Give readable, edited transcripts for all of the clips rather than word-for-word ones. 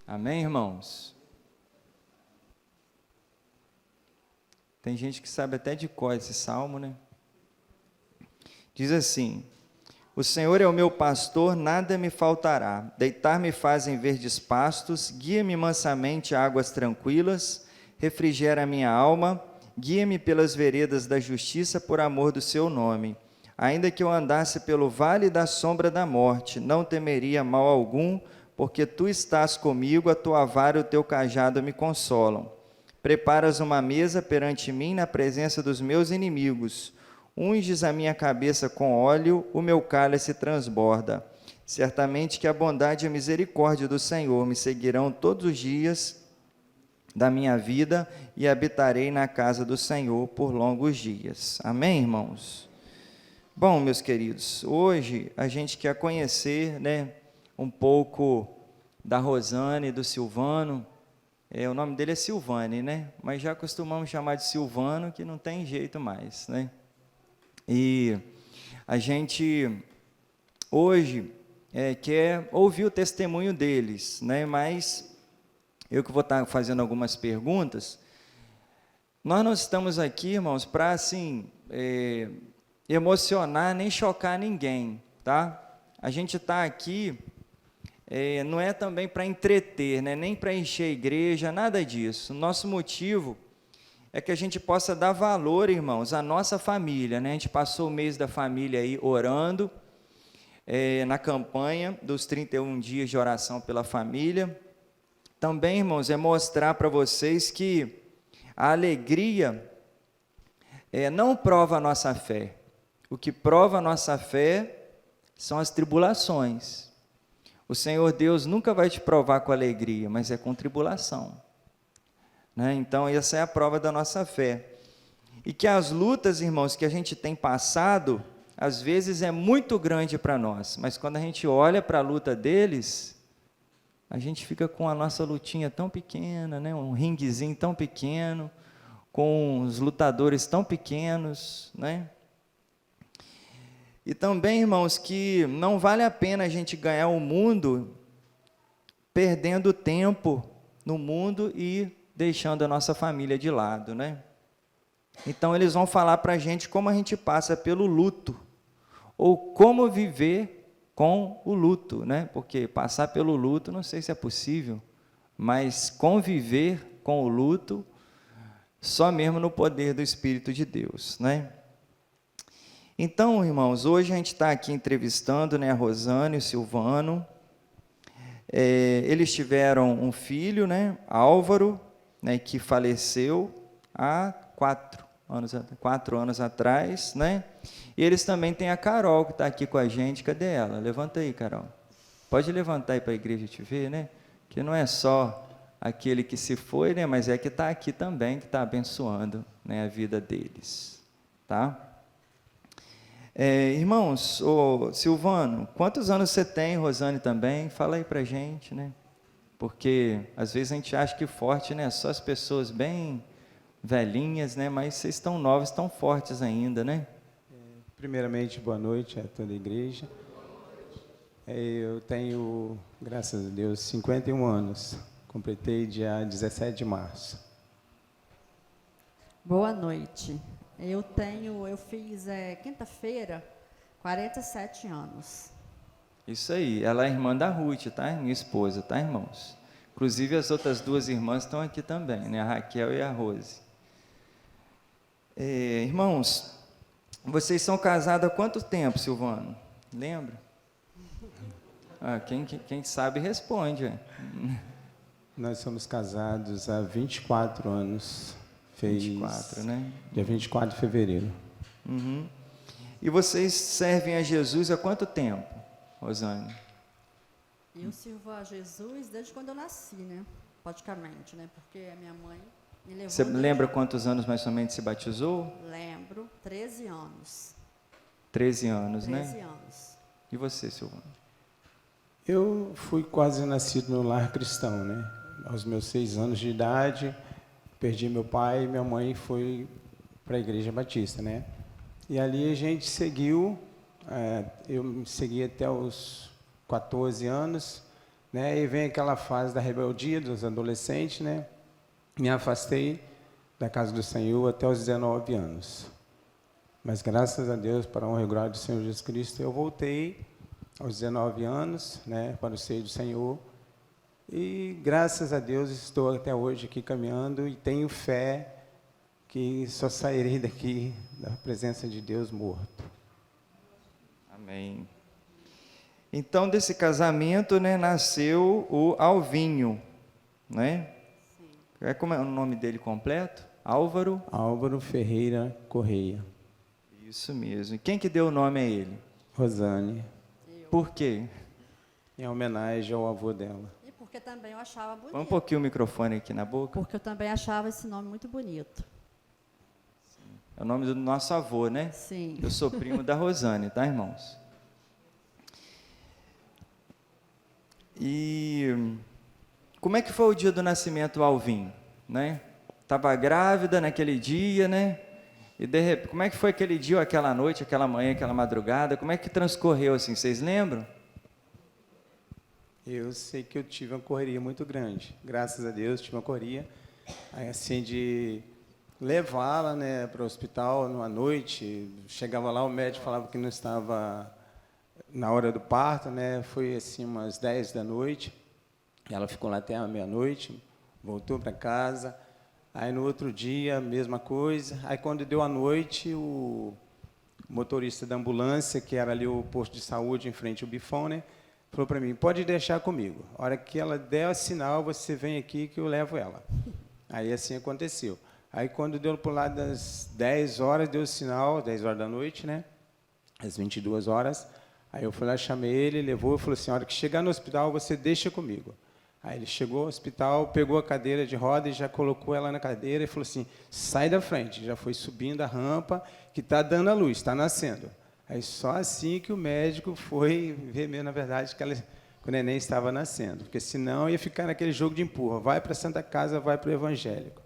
Amém, irmãos? Tem gente que sabe até de cor esse salmo, né? Diz assim: o Senhor é o meu pastor, nada me faltará. Deitar-me faz em verdes pastos, guia-me mansamente a águas tranquilas, refrigera a minha alma, guia-me pelas veredas da justiça por amor do seu nome. Ainda que eu andasse pelo vale da sombra da morte, não temeria mal algum, porque tu estás comigo, a tua vara e o teu cajado me consolam. Preparas uma mesa perante mim na presença dos meus inimigos. Unges a minha cabeça com óleo, o meu cálice transborda. Certamente que a bondade e a misericórdia do Senhor me seguirão todos os dias da minha vida e habitarei na casa do Senhor por longos dias. Amém, irmãos? Bom, meus queridos, hoje a gente quer conhecer, um pouco da Rosane e do Silvano. O nome dele é Silvane, mas já costumamos chamar de Silvano, que não tem jeito mais, E a gente hoje quer ouvir o testemunho deles, mas eu que vou estar fazendo algumas perguntas. Nós não estamos aqui, irmãos, para assim emocionar nem chocar ninguém, tá? A gente está aqui não é também para entreter, nem para encher a igreja, nada disso. O nosso motivo é que a gente possa dar valor, irmãos, à nossa família, A gente passou o mês da família aí orando, na campanha dos 31 dias de oração pela família. Também, irmãos, é mostrar para vocês que a alegria não prova a nossa fé. O que prova a nossa fé são as tribulações. O Senhor Deus nunca vai te provar com alegria, mas é com tribulação. Então, essa é a prova da nossa fé. E que as lutas, irmãos, que a gente tem passado, às vezes é muito grande para nós, mas quando a gente olha para a luta deles, a gente fica com a nossa lutinha tão pequena, um ringuezinho tão pequeno, com os lutadores tão pequenos, E também, irmãos, que não vale a pena a gente ganhar o mundo perdendo tempo no mundo e deixando a nossa família de lado, Então, eles vão falar para a gente como a gente passa pelo luto, ou como viver com o luto, Porque passar pelo luto, não sei se é possível, mas conviver com o luto, só mesmo no poder do Espírito de Deus, Então, irmãos, hoje a gente está aqui entrevistando a Rosane e o Silvano. Eles tiveram um filho, Álvaro, que faleceu há 4 anos atrás, E eles também têm a Carol, que está aqui com a gente. Cadê ela? Levanta aí, Carol. Pode levantar aí para a igreja te ver, Que não é só aquele que se foi, mas é que está aqui também, que está abençoando, a vida deles, tá? Irmãos, Silvano, quantos anos você tem? Rosane também? Fala aí para a gente, Porque às vezes a gente acha que forte, só as pessoas bem velhinhas, mas vocês estão novos, estão fortes ainda, Primeiramente, boa noite a toda a igreja. Eu tenho, graças a Deus, 51 anos. Completei dia 17 de março. Boa noite. Eu fiz quinta-feira 47 anos. Isso aí, ela é irmã da Ruth, tá? Minha esposa, tá, irmãos? Inclusive as outras duas irmãs estão aqui também, a Raquel e a Rose. Irmãos, vocês são casados há quanto tempo, Silvano? Lembra? Quem sabe responde. Nós somos casados há 24 anos. Fez 24, Dia 24 de fevereiro. Uhum. E vocês servem a Jesus há quanto tempo, Rosane? Eu sirvo a Jesus desde quando eu nasci, praticamente, Porque a minha mãe me levou... Você lembra quantos anos mais ou menos se batizou? Lembro, 13 anos. 13 anos, 13 anos. E você, Silvano? Eu fui quase nascido no lar cristão, Aos meus 6 anos de idade, perdi meu pai e minha mãe foi para a Igreja Batista, E ali a gente seguiu, eu segui até os 14 anos, né? E vem aquela fase da rebeldia dos adolescentes, né? Me afastei da casa do Senhor até os 19 anos. Mas graças a Deus, para a honra e glória do Senhor Jesus Cristo, eu voltei aos 19 anos, né, para o seio do Senhor. E graças a Deus estou até hoje aqui caminhando e tenho fé que só sairei daqui da presença de Deus morto. Amém. Então, desse casamento, né, nasceu o Alvinho, né? Sim. Como é o nome dele completo? Álvaro? Álvaro Ferreira Correia. Isso mesmo. E quem que deu o nome a ele? Rosane. Por quê? Em homenagem ao avô dela. E porque também eu achava bonito. Põe um pouquinho o microfone aqui na boca. Porque eu também achava esse nome muito bonito. É o nome do nosso avô, né? Sim. Eu sou primo da Rosane, tá, irmãos? E como é que foi o dia do nascimento do Alvinho, né? Estava grávida naquele dia, né? E de repente, como é que foi aquele dia, ou aquela noite, aquela manhã, aquela madrugada? Como é que transcorreu assim? Vocês lembram? Eu sei que eu tive uma correria muito grande. Graças a Deus, tive uma correria, aí, assim, de levá-la, né, para o hospital numa noite. Chegava lá, o médico falava que não estava na hora do parto, né? Foi assim umas 10 da noite. Ela ficou lá até a meia-noite, voltou para casa. Aí no outro dia, mesma coisa. Aí quando deu a noite, o motorista da ambulância, que era ali o posto de saúde em frente ao Bifão, né, falou para mim: pode deixar comigo. A hora que ela der o sinal, você vem aqui que eu levo ela. Aí assim aconteceu. Aí quando deu por lá das 10 horas, deu o sinal, 10 horas da noite, né? Às 22 horas. Aí eu fui lá, chamei ele, levou e falou assim: a hora que chegar no hospital, você deixa comigo. Aí ele chegou ao hospital, pegou a cadeira de roda e já colocou ela na cadeira e falou assim: sai da frente. Já foi subindo a rampa, que está dando a luz, está nascendo. Aí só assim que o médico foi ver mesmo, na verdade, que o neném estava nascendo. Porque senão ia ficar naquele jogo de empurra. Vai para a Santa Casa, vai para o evangélico.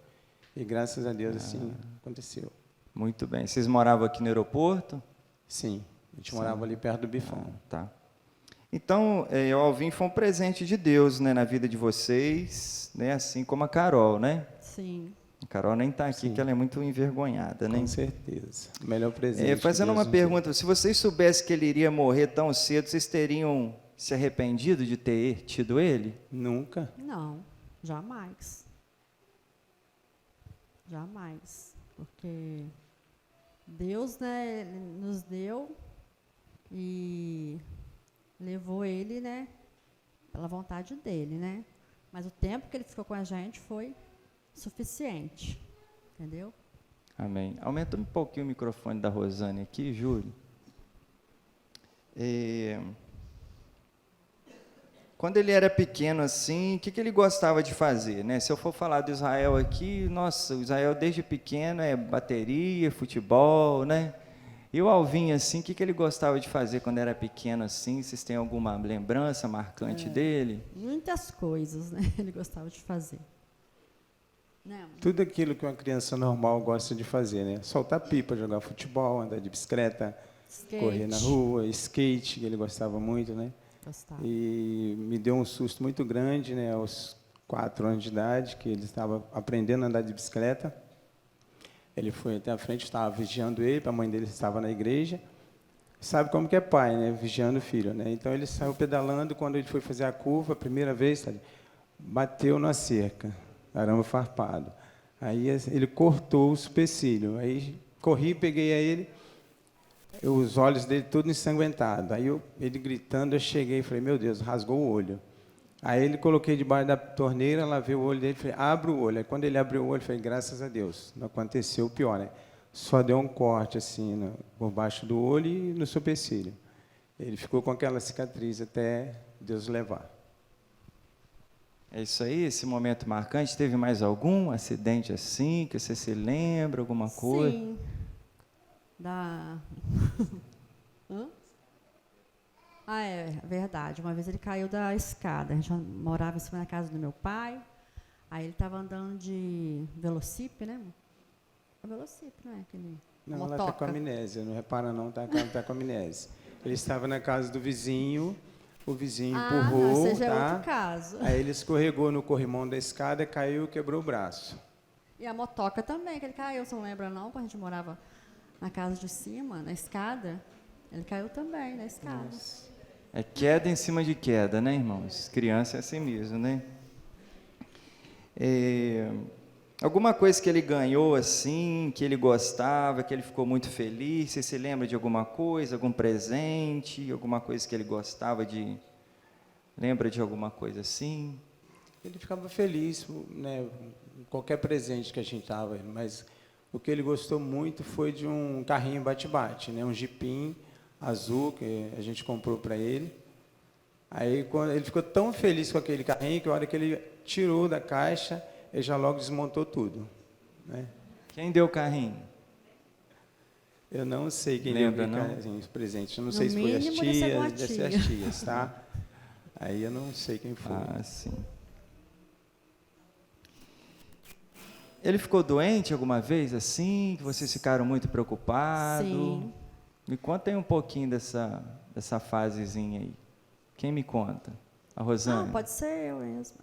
E graças a Deus assim aconteceu. Muito bem. Vocês moravam aqui no aeroporto? Sim, a gente morava ali perto do Bifão. Tá. Então, o Alvinho foi um presente de Deus, né, na vida de vocês, né, assim como a Carol, né? Sim. A Carol nem está aqui, Sim. porque ela é muito envergonhada, né? Com certeza. O melhor presente. Fazendo que Deus uma nos pergunta, se vocês soubessem que ele iria morrer tão cedo, vocês teriam se arrependido de ter tido ele? deu. Nunca. Não, jamais. Jamais. Porque Deus, né, nos deu e levou ele, né, pela vontade dele, né? Mas o tempo que ele ficou com a gente foi suficiente, entendeu? Amém. Aumenta um pouquinho o microfone da Rosane aqui, Júlio. Quando ele era pequeno assim, o que ele gostava de fazer, né? Se eu for falar do Israel aqui, nossa, o Israel desde pequeno é bateria, futebol, né? E o Alvinho, assim, o que ele gostava de fazer quando era pequeno, assim? Vocês têm alguma lembrança marcante dele? Muitas coisas, né? Ele gostava de fazer. Né, amor? Tudo aquilo que uma criança normal gosta de fazer, né? Soltar pipa, jogar futebol, andar de bicicleta, Skate. correr na rua, skate, que ele gostava muito, né? Gostava. E me deu um susto muito grande, né? Aos 4 anos de idade, que ele estava aprendendo a andar de bicicleta. Ele foi até a frente, estava vigiando ele, a mãe dele estava na igreja. Sabe como que é pai, né? Vigiando o filho, né? Então ele saiu pedalando, quando ele foi fazer a curva, a primeira vez, sabe? Bateu na cerca, arame farpado. Aí ele cortou o supercílio. Aí corri, peguei a ele, os olhos dele todos ensanguentados. Aí ele gritando, eu cheguei e falei: meu Deus, rasgou o olho. Aí ele coloquei debaixo da torneira, lavei o olho dele, falei: abre o olho. Aí quando ele abriu o olho, eu falei: graças a Deus, não aconteceu o pior, né? Só deu um corte assim por baixo do olho e no supercílio. Ele ficou com aquela cicatriz até Deus levar. É isso aí, esse momento marcante. Teve mais algum acidente assim, que você se lembra, alguma coisa? Sim. Hã? Ah, é verdade. Uma vez ele caiu da escada. A gente morava em cima da casa do meu pai. Aí ele estava andando de velocípede, né? É velocípede, não é? Aquele Não, ela motoca. está com amnésia, não repara não, tá com amnésia. Ele estava na casa do vizinho, o vizinho Não, empurrou, esse já é tá? outro caso. Aí ele escorregou no corrimão da escada, caiu e quebrou o braço. E a motoca também, que ele caiu, você não lembra não? Quando a gente morava na casa de cima, na escada, ele caiu também na escada. É queda em cima de queda, né, irmãos? Criança é assim mesmo, né? Alguma coisa que ele ganhou assim, que ele gostava, que ele ficou muito feliz, você se lembra de alguma coisa, algum presente, alguma coisa que ele gostava de... Lembra de alguma coisa assim? Ele ficava feliz, né, com qualquer presente que a gente dava, mas o que ele gostou muito foi de um carrinho bate-bate, né, um jipim azul que a gente comprou para ele. Aí quando ele ficou tão feliz com aquele carrinho que a hora que ele tirou da caixa, ele já logo desmontou tudo, né? Quem deu o carrinho? Eu não sei quem Lembra, deu não? os presentes. Eu não No sei se foi as mínimo, deve ser alguma tias, deve ser as tias, tá? Aí eu não sei quem foi. Ah, sim. Ele ficou doente alguma vez assim, que vocês ficaram muito preocupados? Sim. Me conta aí um pouquinho dessa fasezinha aí. Quem me conta? A Rosane? Não, pode ser eu mesmo.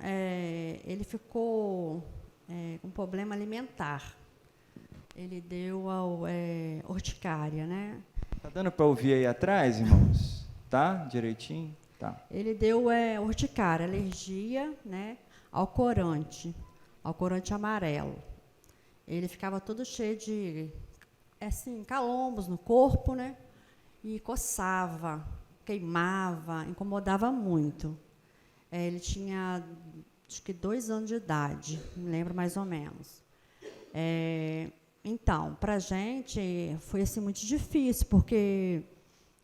Ele ficou com problema alimentar. Ele deu urticária, né? Tá dando para ouvir aí atrás, irmãos? Tá? Direitinho? Tá. Ele deu urticária, alergia, né, ao corante amarelo. Ele ficava todo cheio de assim, calombos no corpo, né? E coçava, queimava, incomodava muito. Ele tinha, acho que 2 anos de idade, me lembro mais ou menos. Então, para a gente foi assim, muito difícil, porque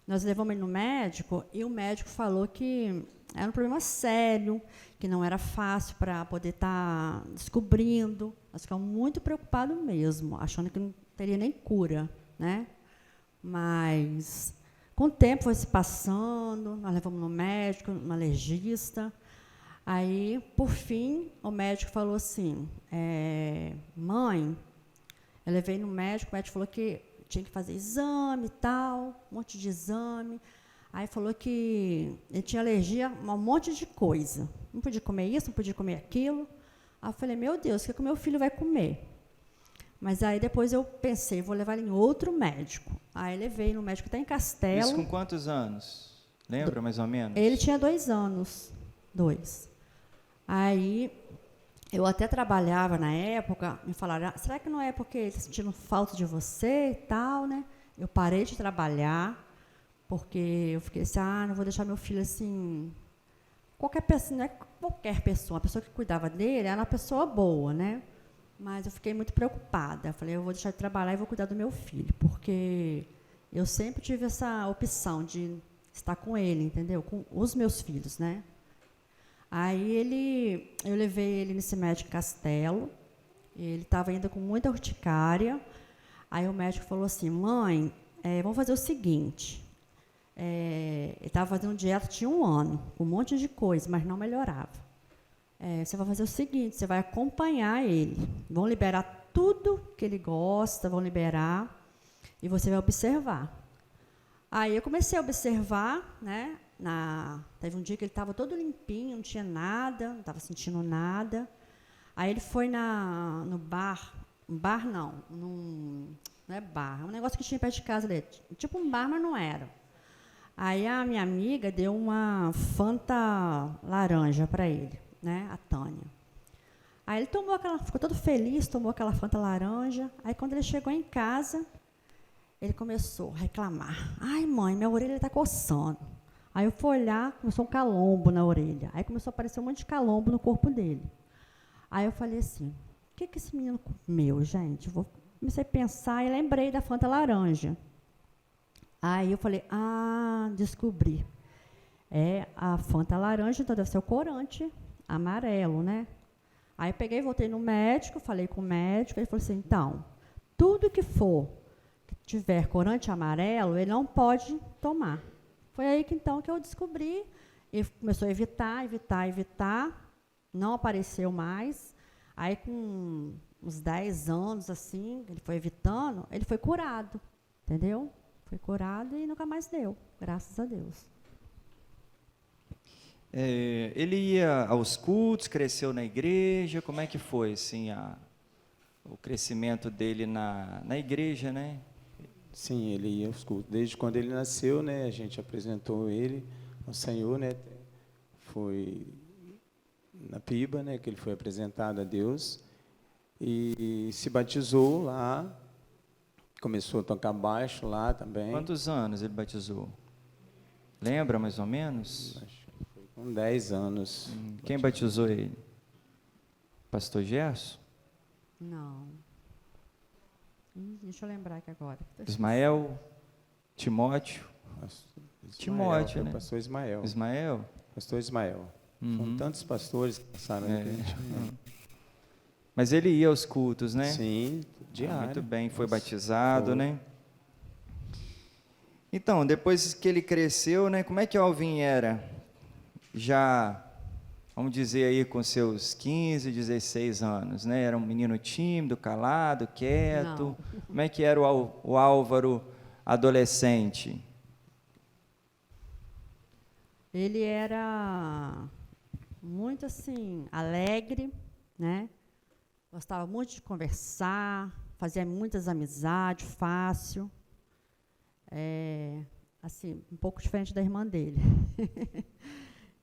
nós levamos ele no médico e o médico falou que era um problema sério, que não era fácil para poder estar descobrindo. Nós ficamos muito preocupados mesmo, achando que não teria nem cura, né? Mas, com o tempo foi se passando, nós levamos no médico, no alergista. Aí, por fim, o médico falou assim, mãe, eu levei no médico, o médico falou que tinha que fazer exame e tal, um monte de exame. Aí falou que ele tinha alergia a um monte de coisa. Não podia comer isso, não podia comer aquilo. Aí eu falei, meu Deus, o que o meu filho vai comer? Mas aí depois eu pensei, vou levar ele em outro médico. Aí levei no médico até em Castelo. Isso com quantos anos? Lembra mais ou menos? Ele tinha 2 anos. 2. Aí eu até trabalhava na época, me falaram, será que não é porque ele está sentindo falta de você e tal, né? Eu parei de trabalhar, porque eu fiquei assim, não vou deixar meu filho assim... Qualquer pessoa, não é qualquer pessoa, a pessoa que cuidava dele era uma pessoa boa, né? Mas eu fiquei muito preocupada. Eu falei, eu vou deixar de trabalhar e vou cuidar do meu filho, porque eu sempre tive essa opção de estar com ele, entendeu? Com os meus filhos, né? Aí eu levei ele nesse médico Castelo, ele estava ainda com muita urticária. Aí o médico falou assim, mãe, vamos fazer o seguinte, ele estava fazendo dieta, tinha 1 ano, com um monte de coisa, mas não melhorava. Você vai fazer o seguinte, você vai acompanhar ele, vão liberar tudo que ele gosta, vão liberar, e você vai observar. Aí eu comecei a observar, né? Teve um dia que ele estava todo limpinho, não tinha nada, não estava sentindo nada. Aí ele foi no bar, não é bar, é um negócio que tinha perto de casa dele, tipo um bar, mas não era. Aí a minha amiga deu uma Fanta laranja para ele, né, a Tânia. Aí ele ficou todo feliz, tomou aquela Fanta laranja. Aí quando ele chegou em casa, ele começou a reclamar. Ai, mãe, minha orelha está coçando. Aí eu fui olhar, começou um calombo na orelha. Aí começou a aparecer um monte de calombo no corpo dele. Aí eu falei assim, o que esse menino comeu, gente? Comecei a pensar e lembrei da Fanta laranja. Aí eu falei, descobri. A Fanta laranja, então deve ser o corante amarelo, né? Aí eu peguei, voltei no médico, falei com o médico, ele falou assim, então, tudo que tiver corante amarelo, ele não pode tomar. Foi aí que eu descobri, ele começou a evitar, não apareceu mais. Aí com uns 10 anos, assim, ele foi evitando, ele foi curado, entendeu? Foi curado e nunca mais deu, graças a Deus. Ele ia aos cultos, cresceu na igreja, como é que foi, assim, o crescimento dele na igreja, né? Sim, ele ia aos cultos. Desde quando ele nasceu, né, a gente apresentou ele ao Senhor, né? Foi na Piba, né, que ele foi apresentado a Deus e se batizou lá, começou a tocar baixo lá também. Quantos anos ele batizou? Lembra, mais ou menos? Acho que foi com 10 anos. Quem batizou ele? Pastor Gerson? Não. Deixa eu lembrar aqui agora. Ismael? Timóteo? Timóteo, foi né? o pastor Ismael. Ismael? Pastor Ismael. Foram tantos pastores que passaram aqui. A gente não- Mas ele ia aos cultos, né? Sim, diário. Muito bem, foi batizado, Foi. né? Então, depois que ele cresceu, né? Como é que Alvin era? Já, vamos dizer aí, com seus 15, 16 anos, né? Era um menino tímido, calado, quieto. Não. Como é que era o Álvaro adolescente? Ele era muito assim, alegre, né? Gostava muito de conversar, fazia muitas amizades, fácil. Assim, um pouco diferente da irmã dele.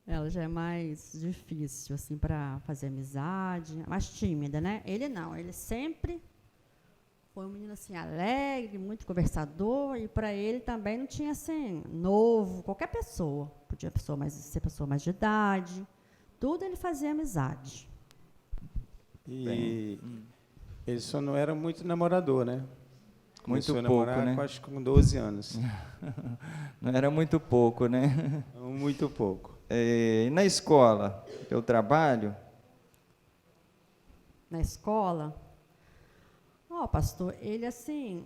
Ela já é mais difícil, assim, para fazer amizade, mais tímida, né? Ele não, ele sempre foi um menino, assim, alegre, muito conversador, e para ele também não tinha, assim, novo, qualquer pessoa. Podia ser pessoa mais de idade, tudo ele fazia amizade. E ele só não era muito namorador, né? Começou Muito a namorar pouco, né? acho que com 12 anos. Não era muito pouco, né? Muito pouco. E na escola, eu trabalho, Na escola, pastor, ele, assim,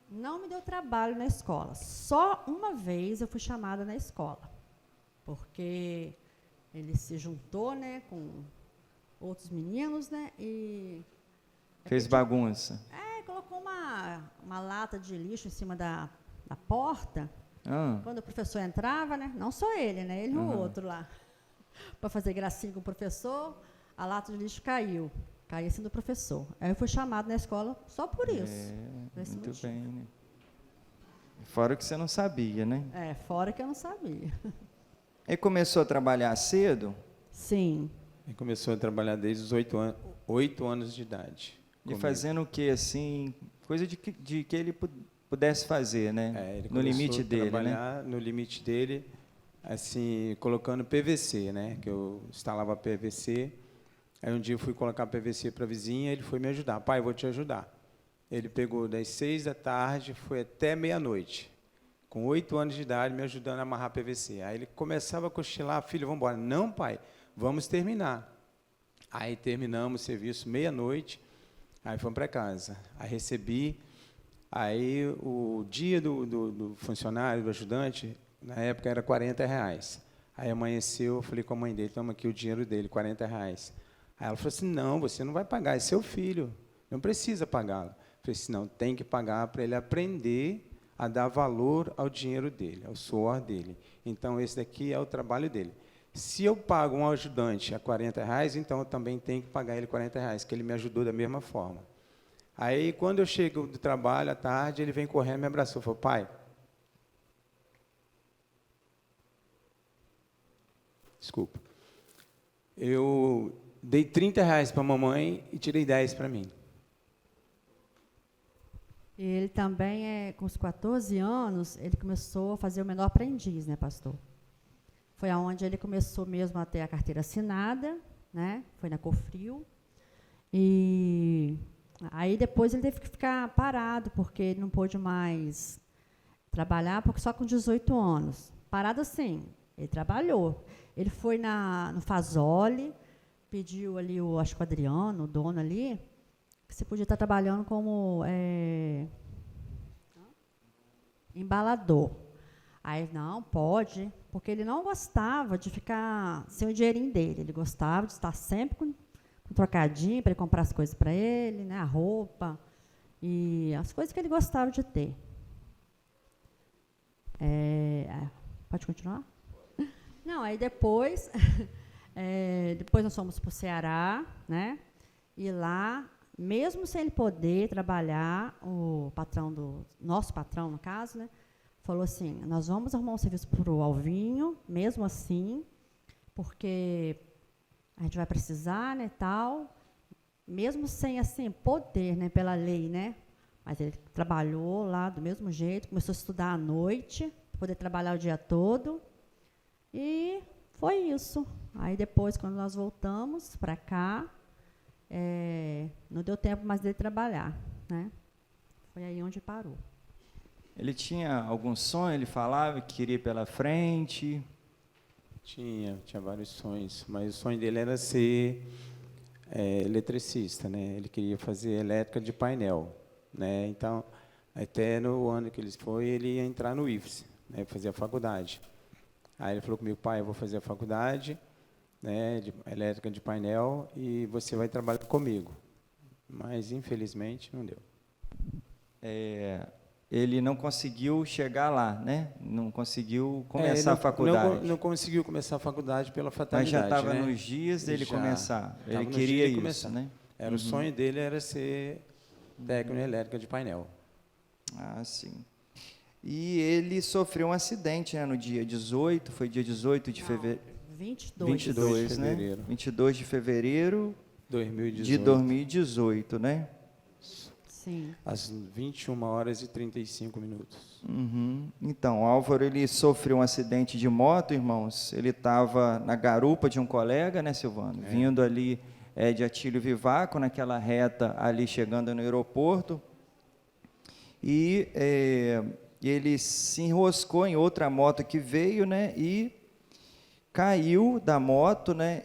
não me deu trabalho na escola. Só uma vez eu fui chamada na escola, porque ele se juntou, né, com outros meninos, né, e fez bagunça. colocou uma lata de lixo em cima da porta. Quando o professor entrava, né, não só ele, né, ele e o outro lá, para fazer gracinha com o professor, a lata de lixo caiu assim do professor. Aí eu fui chamado na escola só por isso. Muito bem, né? Fora que você não sabia, né? Fora que eu não sabia. Ele começou a trabalhar cedo? Sim. Ele começou a trabalhar desde os 8 anos de idade. E fazendo o quê, assim? Coisa de que ele pudesse fazer, né? Ele no limite começou a dele, trabalhar no limite dele, assim, colocando PVC, né? Que eu instalava PVC. Aí um dia eu fui colocar PVC para a vizinha, ele foi me ajudar. Pai, eu vou te ajudar. Ele pegou das 6 da tarde, foi até meia-noite. Com 8 anos de idade, me ajudando a amarrar PVC. Aí ele começava a cochilar, filho, vamos embora. Não, pai, vamos terminar. Aí terminamos o serviço meia-noite, aí fomos para casa. Aí recebi, aí o dia do funcionário, do ajudante, na época era R$40. Aí amanheceu, eu falei com a mãe dele, toma aqui o dinheiro dele, R$40. Aí ela falou assim, não, você não vai pagar, é seu filho, não precisa pagá-lo. Eu falei assim, não, tem que pagar para ele aprender a dar valor ao dinheiro dele, ao suor dele. Então, esse daqui é o trabalho dele. Se eu pago um ajudante a R$40, então eu também tenho que pagar ele R$40, que ele me ajudou da mesma forma. Aí, quando eu chego do trabalho, à tarde, ele vem correndo, me abraçou, falou, pai, desculpa, eu dei R$30 para a mamãe e tirei 10 para mim. Ele também, com os 14 anos, ele começou a fazer o menor aprendiz, né, pastor? Foi aonde ele começou mesmo a ter a carteira assinada, né? Foi na Cofril. E aí depois ele teve que ficar parado, porque ele não pôde mais trabalhar, porque só com 18 anos. Parado assim, ele trabalhou. Ele foi no Fazoli, pediu ali, acho que o Adriano, o dono ali, que você podia estar trabalhando como embalador. Aí, não, pode, porque ele não gostava de ficar sem o dinheirinho dele. Ele gostava de estar sempre com trocadinho para ele comprar as coisas para ele, né, a roupa e as coisas que ele gostava de ter. Pode continuar? Não, aí depois, depois nós fomos para o Ceará, né? E lá, mesmo sem ele poder trabalhar, o patrão nosso patrão, no caso, né? Falou assim, nós vamos arrumar um serviço para o Alvinho, mesmo assim, porque a gente vai precisar, né, tal, mesmo sem, assim, poder, né, pela lei, né? Mas ele trabalhou lá do mesmo jeito, começou a estudar à noite, para poder trabalhar o dia todo, e foi isso. Aí depois, quando nós voltamos para cá, não deu tempo mais dele trabalhar, né? Foi aí onde parou. Ele tinha algum sonho? Ele falava que queria ir pela frente? Tinha vários sonhos, mas o sonho dele era ser eletricista, né? Ele queria fazer elétrica de painel, né? Então, até no ano que ele foi, ele ia entrar no IFES, né? Fazer a faculdade. Aí ele falou comigo, pai, eu vou fazer a faculdade, né, de elétrica de painel, e você vai trabalhar comigo. Mas, infelizmente, não deu. Ele não conseguiu chegar lá, né? Não conseguiu começar a faculdade. Não conseguiu começar a faculdade pela Mas fatalidade, já estava né? nos dias dele começar. Ele Tava nos queria dias de isso, começar. né? O sonho dele era ser técnico em elétrica de painel. Ah, sim. E ele sofreu um acidente, né, no dia 18, foi dia 18 de fevereiro. 22. 22, de né? fevereiro. 22 de fevereiro 2018. de 2018, né? Sim. Às 21h35. Uhum. Então, o Álvaro, ele sofreu um acidente de moto, irmãos. Ele estava na garupa de um colega, né, Silvano? Vindo ali de Atílio Vivaco, naquela reta ali, chegando no aeroporto. E ele se enroscou em outra moto que veio, né, e caiu da moto, né,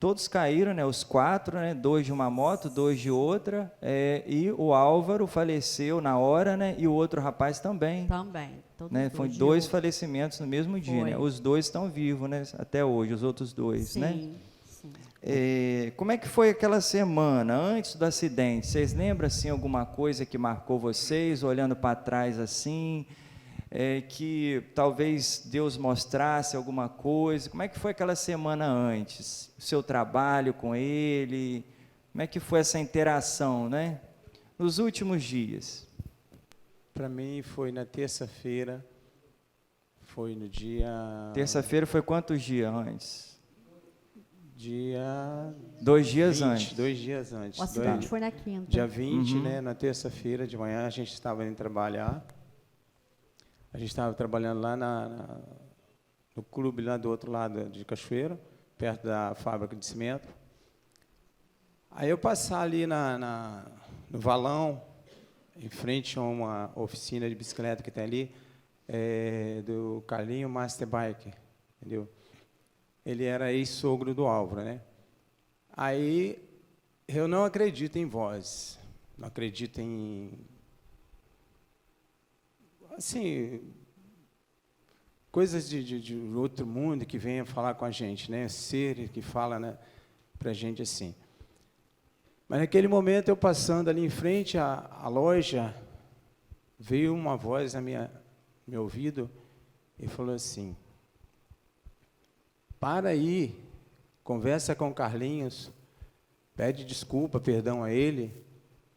todos caíram, né, os 4, né, 2 de uma moto, 2 de outra, e o Álvaro faleceu na hora, né, e o outro rapaz também. Também. Né, foi 2 falecimentos no mesmo dia, né, os 2 estão vivos, né, até hoje, os outros 2, né? Sim. Como é que foi aquela semana antes do acidente? Vocês lembram assim alguma coisa que marcou vocês, olhando para trás assim, que talvez Deus mostrasse alguma coisa? Como é que foi aquela semana antes? O seu trabalho com Ele? Como é que foi essa interação, né? Nos últimos dias. Para mim foi na terça-feira, foi no dia... Terça-feira foi quantos dias antes? Dia 2 dias 20, antes. 2 dias antes. O acidente foi na quinta. Dia 20, né, na terça-feira de manhã, a gente estava indo trabalhar. A gente estava trabalhando lá no clube, lá do outro lado de Cachoeira, perto da fábrica de cimento. Aí eu passar ali no valão, em frente a uma oficina de bicicleta que tem ali, do Carlinho Master Bike, entendeu? Ele era ex-sogro do Álvaro, né? Aí, eu não acredito em voz, não acredito em... Assim, coisas de outro mundo que venha falar com a gente, né? Ser que fala, né, para a gente assim. Mas, naquele momento, eu passando ali em frente à loja, veio uma voz no meu ouvido e falou assim... Para aí, conversa com o Carlinhos, pede desculpa, perdão a ele,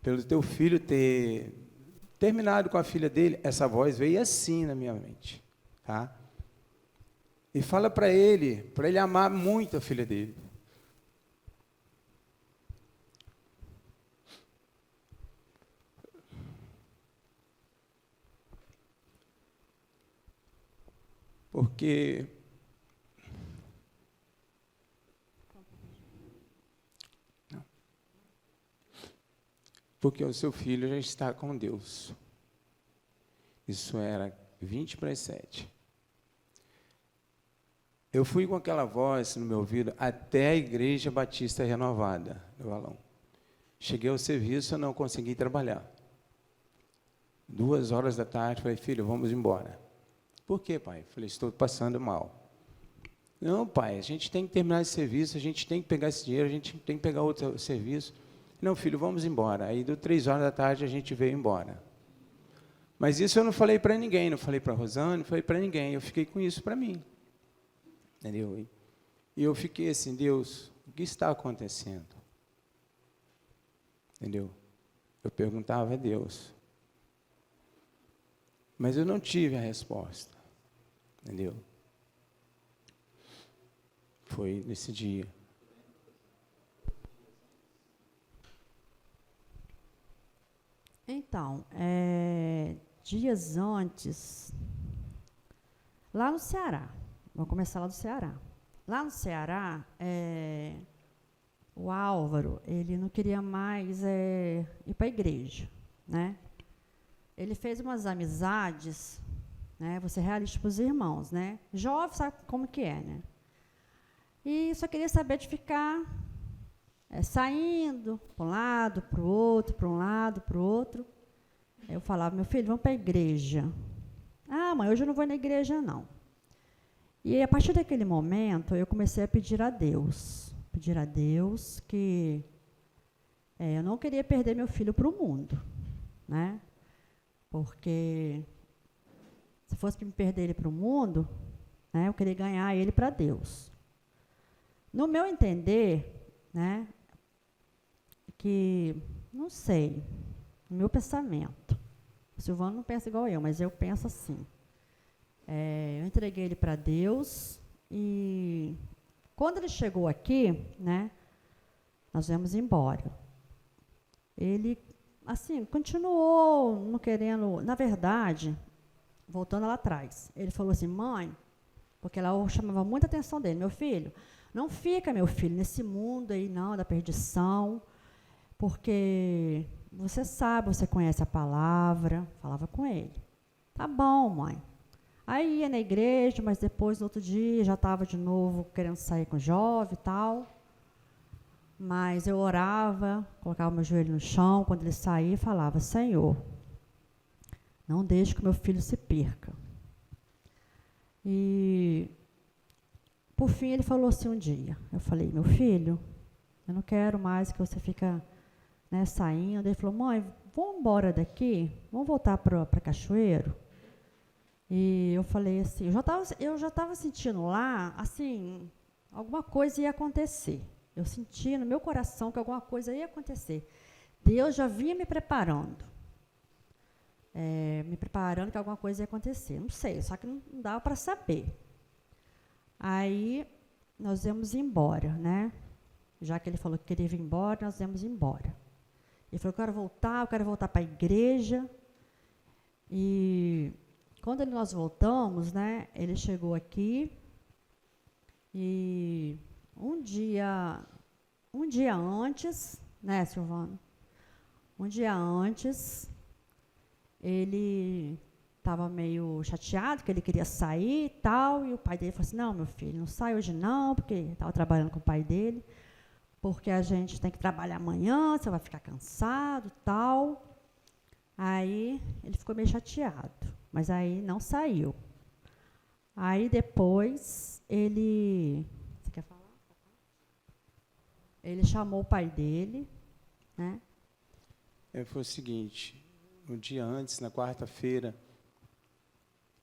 pelo teu filho ter terminado com a filha dele. Essa voz veio assim na minha mente, tá? E fala para ele amar muito a filha dele. Porque... Porque o seu filho já está com Deus. Isso era 20:7. Eu fui com aquela voz no meu ouvido até a Igreja Batista Renovada, no Valão. Cheguei ao serviço, eu não consegui trabalhar. 2 horas da tarde, falei, filho, vamos embora. Por quê, pai? Falei, estou passando mal. Não, pai, a gente tem que terminar esse serviço, a gente tem que pegar esse dinheiro, a gente tem que pegar outro serviço. Não, filho, vamos embora. Aí, deu 3 horas da tarde, a gente veio embora. Mas isso eu não falei para ninguém, não falei para a Rosane, não falei para ninguém. Eu fiquei com isso para mim. entendeu? E eu fiquei assim, Deus, o que está acontecendo? Entendeu? Eu perguntava a Deus. Mas eu não tive a resposta, entendeu? Foi nesse dia. Então, dias antes, lá no Ceará, vou começar lá do Ceará. Lá no Ceará, o Álvaro, ele não queria mais ir para a igreja, né? Ele fez umas amizades, né? Vou ser realista para os irmãos, né? Jovem sabe como que é, né? E só queria saber de ficar saindo para um lado, para o outro, para um lado, para o outro. Eu falava, meu filho, vamos para a igreja. Ah, mãe, hoje eu não vou na igreja, não. E a partir daquele momento, eu comecei a pedir a Deus que eu não queria perder meu filho para o mundo, né? Porque se fosse para me perder ele para o mundo, né, eu queria ganhar ele para Deus. No meu entender, né, que, não sei, no meu pensamento, o Silvano não pensa igual eu, mas eu penso assim. Eu entreguei ele para Deus e quando ele chegou aqui, né, nós viemos embora. Ele, assim, continuou não querendo, na verdade, voltando lá atrás, ele falou assim, mãe, porque ela chamava muita atenção dele, meu filho, não fica, meu filho, nesse mundo aí, não, da perdição, porque você sabe, você conhece a palavra, falava com ele. Tá bom, mãe. Aí ia na igreja, mas depois, no outro dia, já estava de novo querendo sair com o jovem e tal. Mas eu orava, colocava meu joelho no chão, quando ele saía, falava, Senhor, não deixe que meu filho se perca. E, por fim, ele falou assim um dia, eu falei, meu filho, eu não quero mais que você fica, né, saindo. Ele falou, mãe, vamos embora daqui, vamos voltar para Cachoeiro. E eu falei assim, eu já estava sentindo lá, assim, alguma coisa ia acontecer. Eu sentia no meu coração que alguma coisa ia acontecer. Deus já vinha me preparando. Que alguma coisa ia acontecer. Não sei, só que não dava para saber. Aí, nós íamos embora, né? Já que ele falou que queria vir embora, nós íamos embora. Ele falou, eu quero voltar para a igreja. E quando nós voltamos, né, ele chegou aqui e um dia antes, né, Silvano? Um dia antes, ele estava meio chateado, que ele queria sair e tal, e o pai dele falou assim, não, meu filho, não sai hoje não, porque ele estava trabalhando com o pai dele, porque a gente tem que trabalhar amanhã, você vai ficar cansado e tal. Aí ele ficou meio chateado, mas aí não saiu. Aí depois ele... Você quer falar? Ele chamou o pai dele, né? Foi o seguinte, um dia antes, na quarta-feira,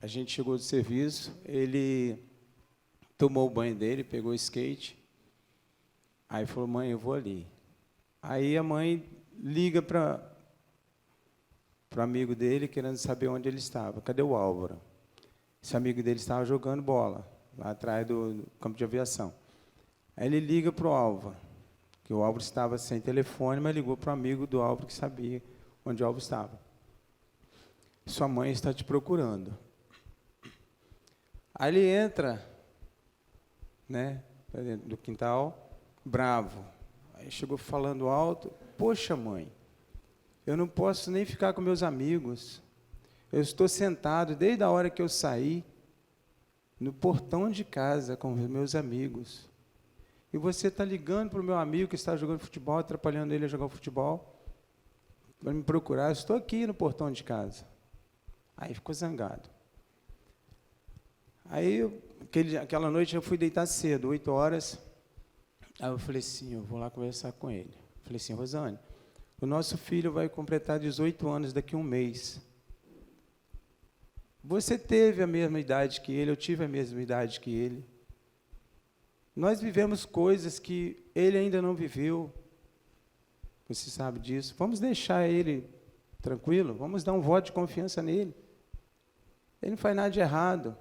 a gente chegou do serviço, ele tomou o banho dele, pegou o skate, aí falou, mãe, eu vou ali. Aí a mãe liga para o amigo dele, querendo saber onde ele estava. Cadê o Álvaro? Esse amigo dele estava jogando bola, lá atrás do campo de aviação. Aí ele liga para o Álvaro, que o Álvaro estava sem telefone, mas ligou para o amigo do Álvaro que sabia onde o Álvaro estava. Sua mãe está te procurando. Aí ele entra, né, pra dentro do quintal, bravo. Aí chegou falando alto, poxa, mãe, eu não posso nem ficar com meus amigos. Eu estou sentado desde a hora que eu saí no portão de casa com os meus amigos. E você está ligando para o meu amigo que está jogando futebol, atrapalhando ele a jogar futebol, para me procurar. Eu estou aqui no portão de casa. Aí ficou zangado. Aí, aquela noite eu fui deitar cedo, 8 horas. Aí eu falei assim, eu vou lá conversar com ele. Falei assim, Rosane, o nosso filho vai completar 18 anos daqui a um mês. Você teve a mesma idade que ele, eu tive a mesma idade que ele. Nós vivemos coisas que ele ainda não viveu. Você sabe disso. Vamos deixar ele tranquilo, vamos dar um voto de confiança nele. Ele não faz nada de errado.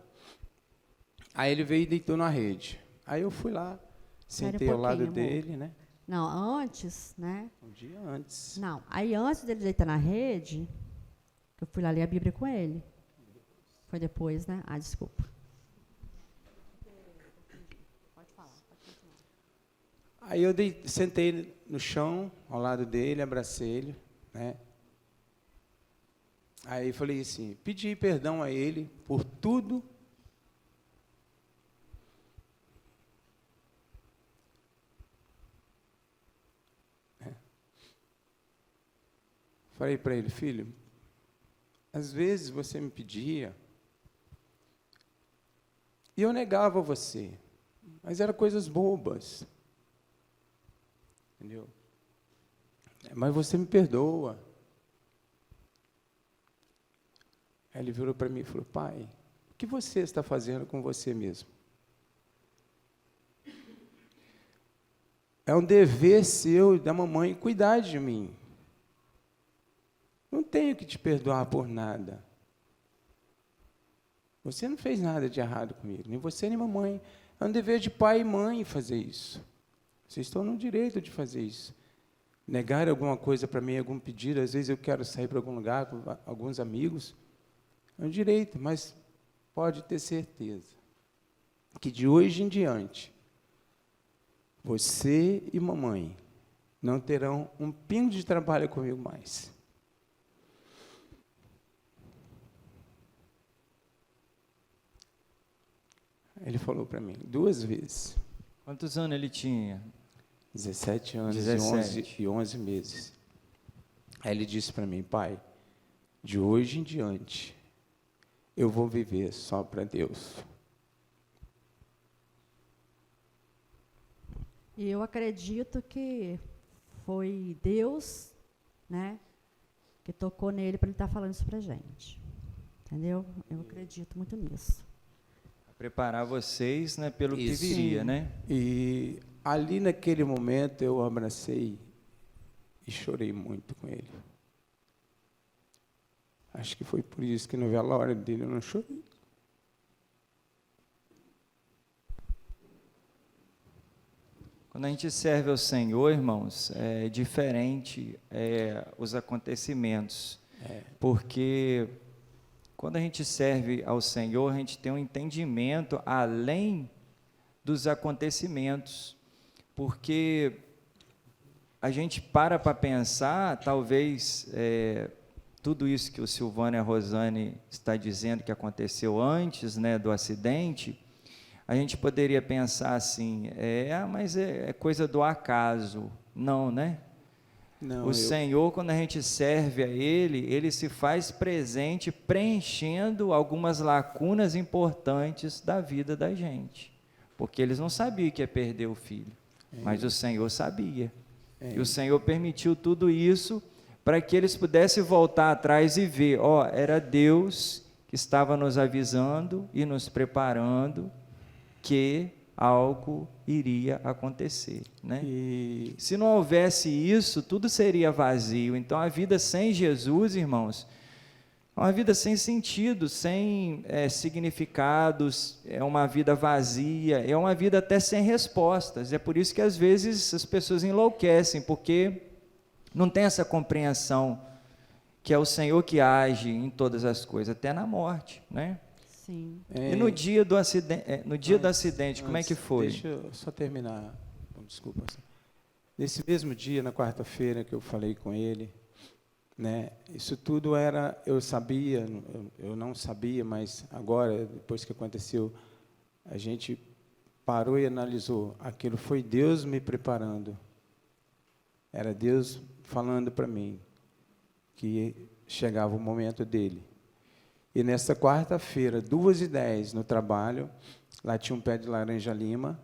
Aí ele veio e deitou na rede. Aí eu fui lá, sentei ao lado dele, né? Não, antes, né? Um dia antes. Não, aí antes dele deitar na rede, eu fui lá ler a Bíblia com ele. Foi depois, né? Ah, desculpa. Pode falar, pode continuar. Aí eu sentei no chão, ao lado dele, abracei ele, né? Aí falei assim, pedi perdão a ele por tudo. Falei para ele, filho, às vezes você me pedia e eu negava você, mas eram coisas bobas, entendeu? Mas você me perdoa. Aí ele virou para mim e falou, pai, o que você está fazendo com você mesmo? É um dever seu e da mamãe cuidar de mim. Não tenho que te perdoar por nada. Você não fez nada de errado comigo, nem você nem mamãe. É um dever de pai e mãe fazer isso. Vocês estão no direito de fazer isso. Negar alguma coisa para mim, algum pedido, às vezes eu quero sair para algum lugar com alguns amigos, é um direito, mas pode ter certeza que de hoje em diante, você e mamãe não terão um pingo de trabalho comigo mais. Ele falou para mim 2 vezes. Quantos anos ele tinha? 17 anos 17. e 11 meses. Aí ele disse para mim, pai, de hoje em diante, eu vou viver só para Deus. E eu acredito que foi Deus, né, que tocou nele para ele estar falando isso para a gente. Entendeu? Eu acredito muito nisso. Preparar vocês, né, pelo Isso. que viria, né? E ali naquele momento eu abracei e chorei muito com ele. Acho que foi por isso que no velório dele eu não chorei. Quando a gente serve ao Senhor, irmãos, é diferente os acontecimentos, porque quando a gente serve ao Senhor, a gente tem um entendimento além dos acontecimentos, porque a gente para pensar, talvez, tudo isso que o Silvano e a Rosane está dizendo que aconteceu antes, né, do acidente, a gente poderia pensar assim, mas é coisa do acaso. Não, né? Não, o Senhor, quando a gente serve a Ele, Ele se faz presente, preenchendo algumas lacunas importantes da vida da gente. Porque eles não sabiam que ia perder o filho, mas o Senhor sabia. E o Senhor permitiu tudo isso para que eles pudessem voltar atrás e ver, era Deus que estava nos avisando e nos preparando que algo iria acontecer, né? E se não houvesse isso, tudo seria vazio. Então, a vida sem Jesus, irmãos, é uma vida sem sentido, sem significados, é uma vida vazia, é uma vida até sem respostas. É por isso que, às vezes, as pessoas enlouquecem, porque não tem essa compreensão que é o Senhor que age em todas as coisas, até na morte, né? Sim. E no dia do acidente, como é que foi? Deixa eu só terminar. Desculpa. Nesse mesmo dia, na quarta-feira, que eu falei com ele, né? Isso tudo eu sabia, eu não sabia, mas agora, depois que aconteceu, a gente parou e analisou. Aquilo foi Deus me preparando. Era Deus falando para mim que chegava o momento dele. E nessa quarta-feira, 2h10, no trabalho, lá tinha um pé de laranja-lima,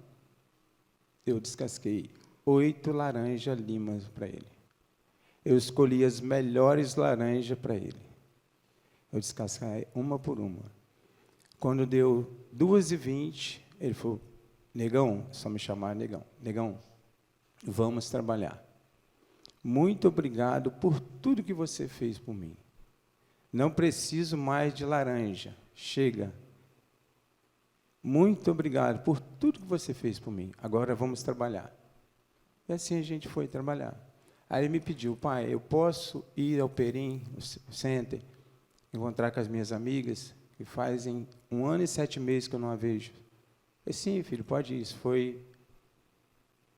eu descasquei 8 laranja-limas para ele. Eu escolhi as melhores laranjas para ele. Eu descasquei uma por uma. Quando deu 2h20, ele falou, Negão, só me chamar Negão. Negão, vamos trabalhar. Muito obrigado por tudo que você fez por mim. Não preciso mais de laranja. Chega. Muito obrigado por tudo que você fez por mim. Agora vamos trabalhar. E assim a gente foi trabalhar. Aí ele me pediu, pai, eu posso ir ao Perim, no Center, encontrar com as minhas amigas, que fazem 1 ano e 7 meses que eu não a vejo. Eu falei, sim, filho, pode ir. Isso foi...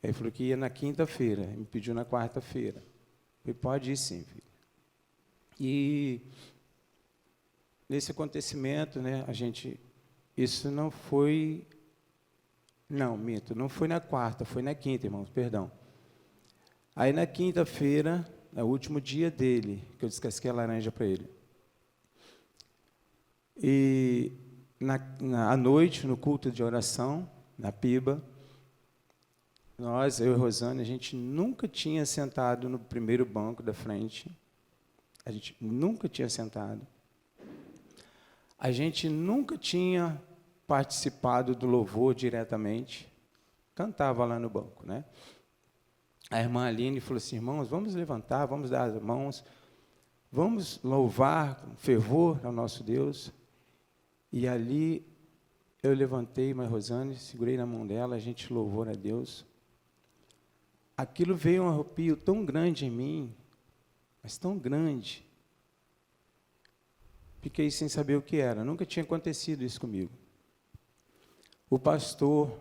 Ele falou que ia na quinta-feira, me pediu na quarta-feira. Eu falei, pode ir sim, filho. E nesse acontecimento, né, a gente... Isso não foi... Não, minto, não foi na quarta, foi na quinta, irmãos, perdão. Aí, na quinta-feira, é o último dia dele, que eu descasquei a laranja para ele. E, à noite, no culto de oração, na Piba, eu e Rosane, a gente nunca tinha sentado no primeiro banco da frente. A gente nunca tinha sentado. A gente nunca tinha participado do louvor diretamente. Cantava lá no banco, né? A irmã Aline falou assim, irmãos, vamos levantar, vamos dar as mãos, vamos louvar com fervor ao nosso Deus. E ali eu levantei, mas Rosane, segurei na mão dela, a gente louvou a Deus. Aquilo veio um arrepio tão grande em mim, mas tão grande. Fiquei sem saber o que era, nunca tinha acontecido isso comigo. O pastor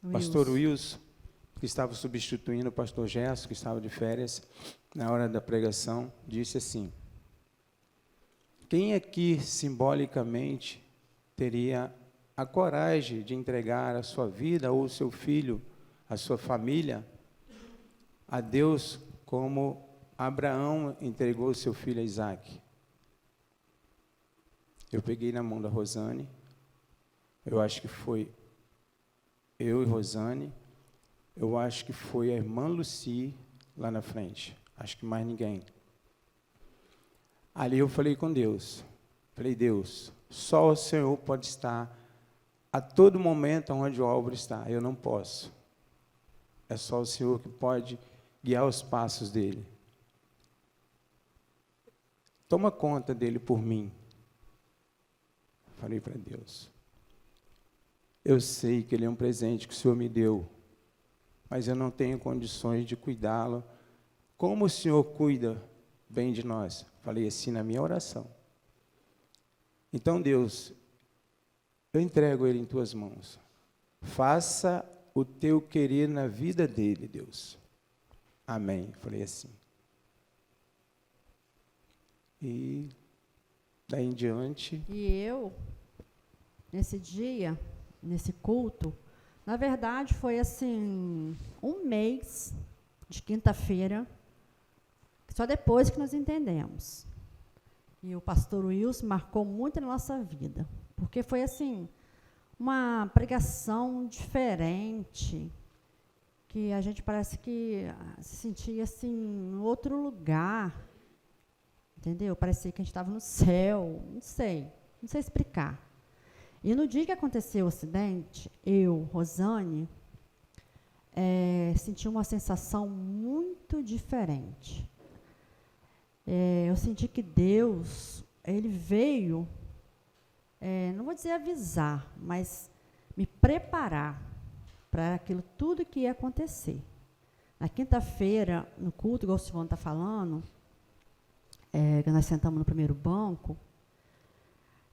Wilson, que estava substituindo o pastor Gerson, que estava de férias, na hora da pregação, disse assim, quem aqui, simbolicamente, teria a coragem de entregar a sua vida ou o seu filho, a sua família, a Deus como Abraão entregou o seu filho a Isaac? Eu peguei na mão da Rosane, eu acho que foi eu e Rosane, eu acho que foi a irmã Lucy lá na frente, acho que mais ninguém. Ali eu falei com Deus, falei, Deus, só o Senhor pode estar a todo momento onde o Álvaro está, eu não posso. É só o Senhor que pode guiar os passos dele. Toma conta dele por mim. Falei para Deus, eu sei que ele é um presente que o Senhor me deu, mas eu não tenho condições de cuidá-lo como o Senhor cuida bem de nós. Falei assim na minha oração. Então, Deus, eu entrego ele em tuas mãos. Faça o teu querer na vida dele, Deus. Amém. Falei assim. E daí em diante... E eu, nesse dia, nesse culto, na verdade foi assim, 1 mês de quinta-feira, só depois que nós entendemos. E o pastor Wilson marcou muito na nossa vida, porque foi assim, uma pregação diferente, que a gente parece que se sentia assim, em outro lugar, entendeu? Parecia que a gente estava no céu, não sei explicar. E no dia que aconteceu o acidente, eu, Rosane, senti uma sensação muito diferente. Eu senti que Deus, ele veio, não vou dizer avisar, mas me preparar para aquilo tudo que ia acontecer. Na quinta-feira, no culto, igual o Silvano está falando, que nós sentamos no primeiro banco,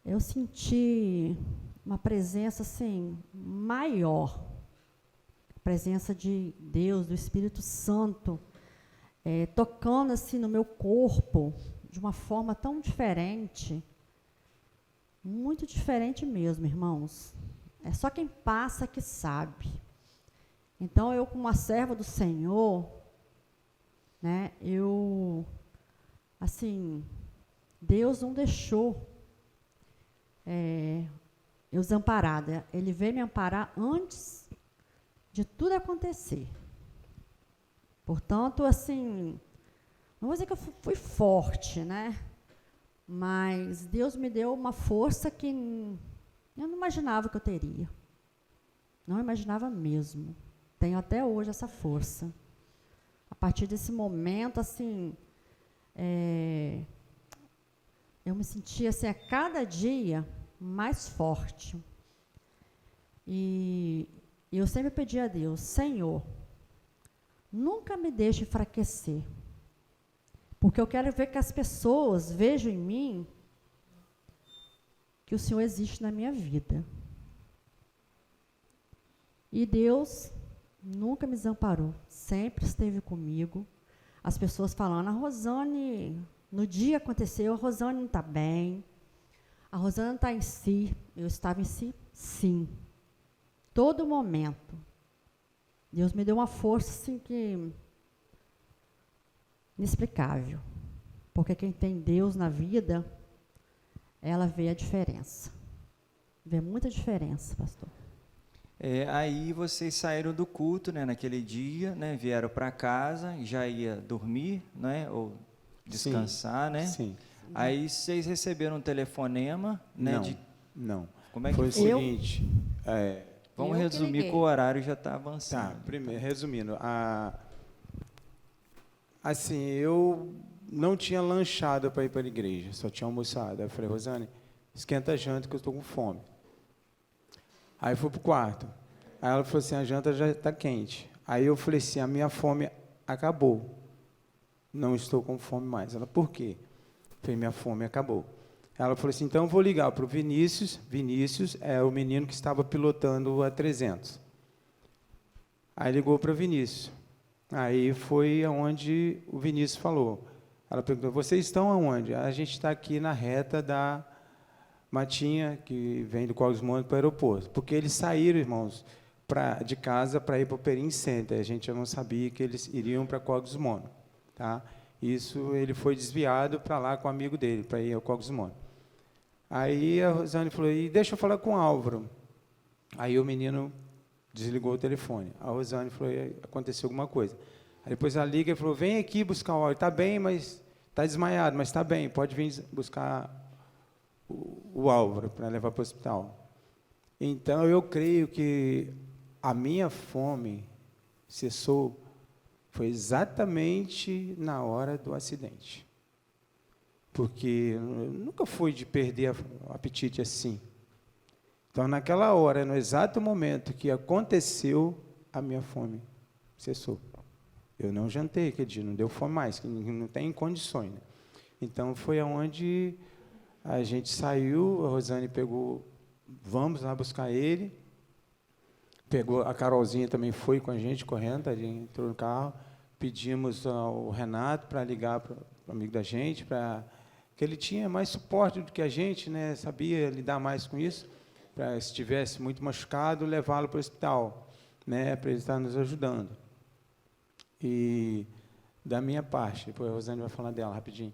eu senti uma presença assim, maior, presença de Deus, do Espírito Santo, tocando assim no meu corpo, de uma forma tão diferente, muito diferente mesmo, irmãos. É só quem passa que sabe. Então, eu, como uma serva do Senhor, né, assim, Deus não deixou eu desamparada. Ele veio me amparar antes de tudo acontecer. Portanto, assim, não vou dizer que eu fui forte, né? Mas Deus me deu uma força que eu não imaginava que eu teria. Não imaginava mesmo. Tenho até hoje essa força. A partir desse momento, assim, eu me sentia, assim, a cada dia mais forte. E eu sempre pedi a Deus, Senhor, nunca me deixe enfraquecer, porque eu quero ver que as pessoas vejam em mim que o Senhor existe na minha vida. E Deus nunca me desamparou, sempre esteve comigo. As pessoas falando, a Rosane, no dia aconteceu, a Rosane não está bem, a Rosane não está em si. Eu estava em si, sim. Todo momento. Deus me deu uma força assim, que inexplicável. Porque quem tem Deus na vida, ela vê a diferença. Vê muita diferença, pastor. Aí vocês saíram do culto, né, naquele dia, né, vieram para casa, já ia dormir, né, ou descansar, sim, né? Sim. Aí vocês receberam um telefonema, né? Não. Como é que foi? foi? O seguinte, Vamos Eu resumir que o horário já está avançando. Tá, primeiro, resumindo, assim, eu não tinha lanchado para ir para a igreja, só tinha almoçado. Aí eu falei, Rosane, esquenta a janta que eu estou com fome. Aí eu fui para o quarto. Aí ela falou assim, a janta já está quente. Aí eu falei assim, a minha fome acabou. Não estou com fome mais. Ela, por quê? Eu falei, minha fome acabou. Ela falou assim, então eu vou ligar para o Vinícius. Vinícius é o menino que estava pilotando a 300. Aí ligou para o Vinícius. Aí foi aonde o Vinícius falou. Ela perguntou, vocês estão aonde? A gente está aqui na reta da Matinha, que vem do Cogos Mono para o aeroporto. Porque eles saíram, irmãos, de casa para ir para o Perim Center. A gente já não sabia que eles iriam para Cogos Mono. Tá? Isso, ele foi desviado para lá com um amigo dele, para ir ao Cogos Mono. Aí a Rosane falou, e deixa eu falar com o Álvaro. Aí o menino desligou o telefone. A Rosane falou, aconteceu alguma coisa. Aí depois ela liga e falou, vem aqui buscar o Álvaro. Está bem, mas está desmaiado, mas está bem, pode vir buscar o Álvaro para levar para o hospital. Então, eu creio que a minha fome cessou foi exatamente na hora do acidente. Porque eu nunca fui de perder o apetite assim. Então, naquela hora, no exato momento que aconteceu, a minha fome cessou. Eu não jantei aquele dia, não deu fome mais, que não tem condições. Né? Então, foi aonde a gente saiu, a Rosane pegou, vamos lá buscar ele, pegou, a Carolzinha também foi com a gente, correndo, a gente entrou no carro, pedimos ao Renato para ligar para o amigo da gente, que ele tinha mais suporte do que a gente, né, sabia lidar mais com isso, para, se estivesse muito machucado, levá-lo para o hospital, né, para ele estar nos ajudando. E, da minha parte, depois a Rosane vai falar dela rapidinho.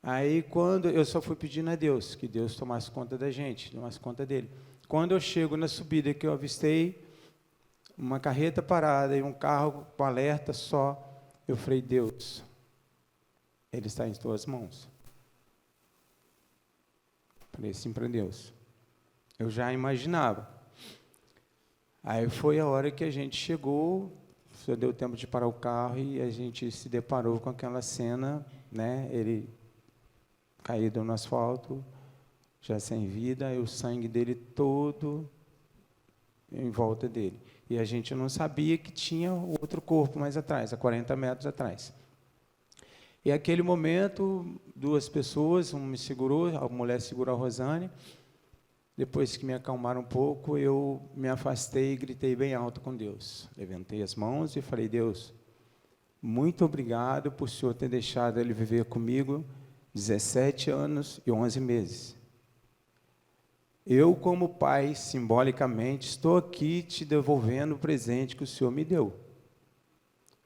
Aí, quando eu só fui pedindo a Deus, que Deus tomasse conta da gente, tomasse conta dele. Quando eu chego na subida, que eu avistei uma carreta parada e um carro com alerta só, eu falei, Deus, ele está em tuas mãos. Falei assim para Deus. Eu já imaginava. Aí foi a hora que a gente chegou, só deu tempo de parar o carro e a gente se deparou com aquela cena, né? Ele caído no asfalto, já sem vida, e o sangue dele todo em volta dele. E a gente não sabia que tinha outro corpo mais atrás, a 40 metros atrás. E naquele momento, duas pessoas, uma me segurou, a mulher segurou a Rosane. Depois que me acalmaram um pouco, eu me afastei e gritei bem alto com Deus. Levantei as mãos e falei, Deus, muito obrigado por o Senhor ter deixado ele viver comigo 17 anos e 11 meses. Eu, como pai, simbolicamente, estou aqui te devolvendo o presente que o Senhor me deu.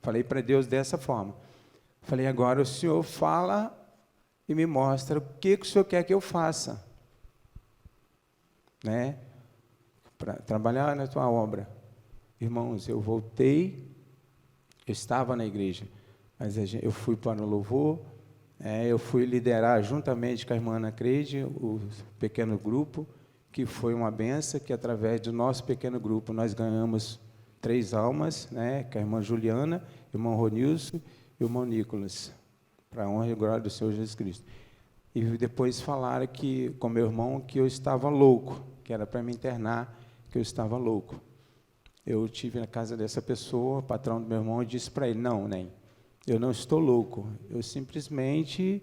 Falei para Deus dessa forma. Falei, agora o Senhor fala e me mostra o que o Senhor quer que eu faça. Né? Para trabalhar na tua obra. Irmãos, eu voltei, eu estava na igreja, mas eu fui para o louvor, eu fui liderar juntamente com a irmã Ana Creide, o pequeno grupo, que foi uma benção, que através do nosso pequeno grupo nós ganhamos 3 almas, né, que é a irmã Juliana, o irmão Ronilson e o irmão Nicolas, para a honra e glória do Senhor Jesus Cristo. E depois falaram que, com meu irmão, que eu estava louco, que era para me internar, que eu estava louco. Eu estive na casa dessa pessoa, o patrão do meu irmão, e disse para ele: não, nem, eu não estou louco, eu simplesmente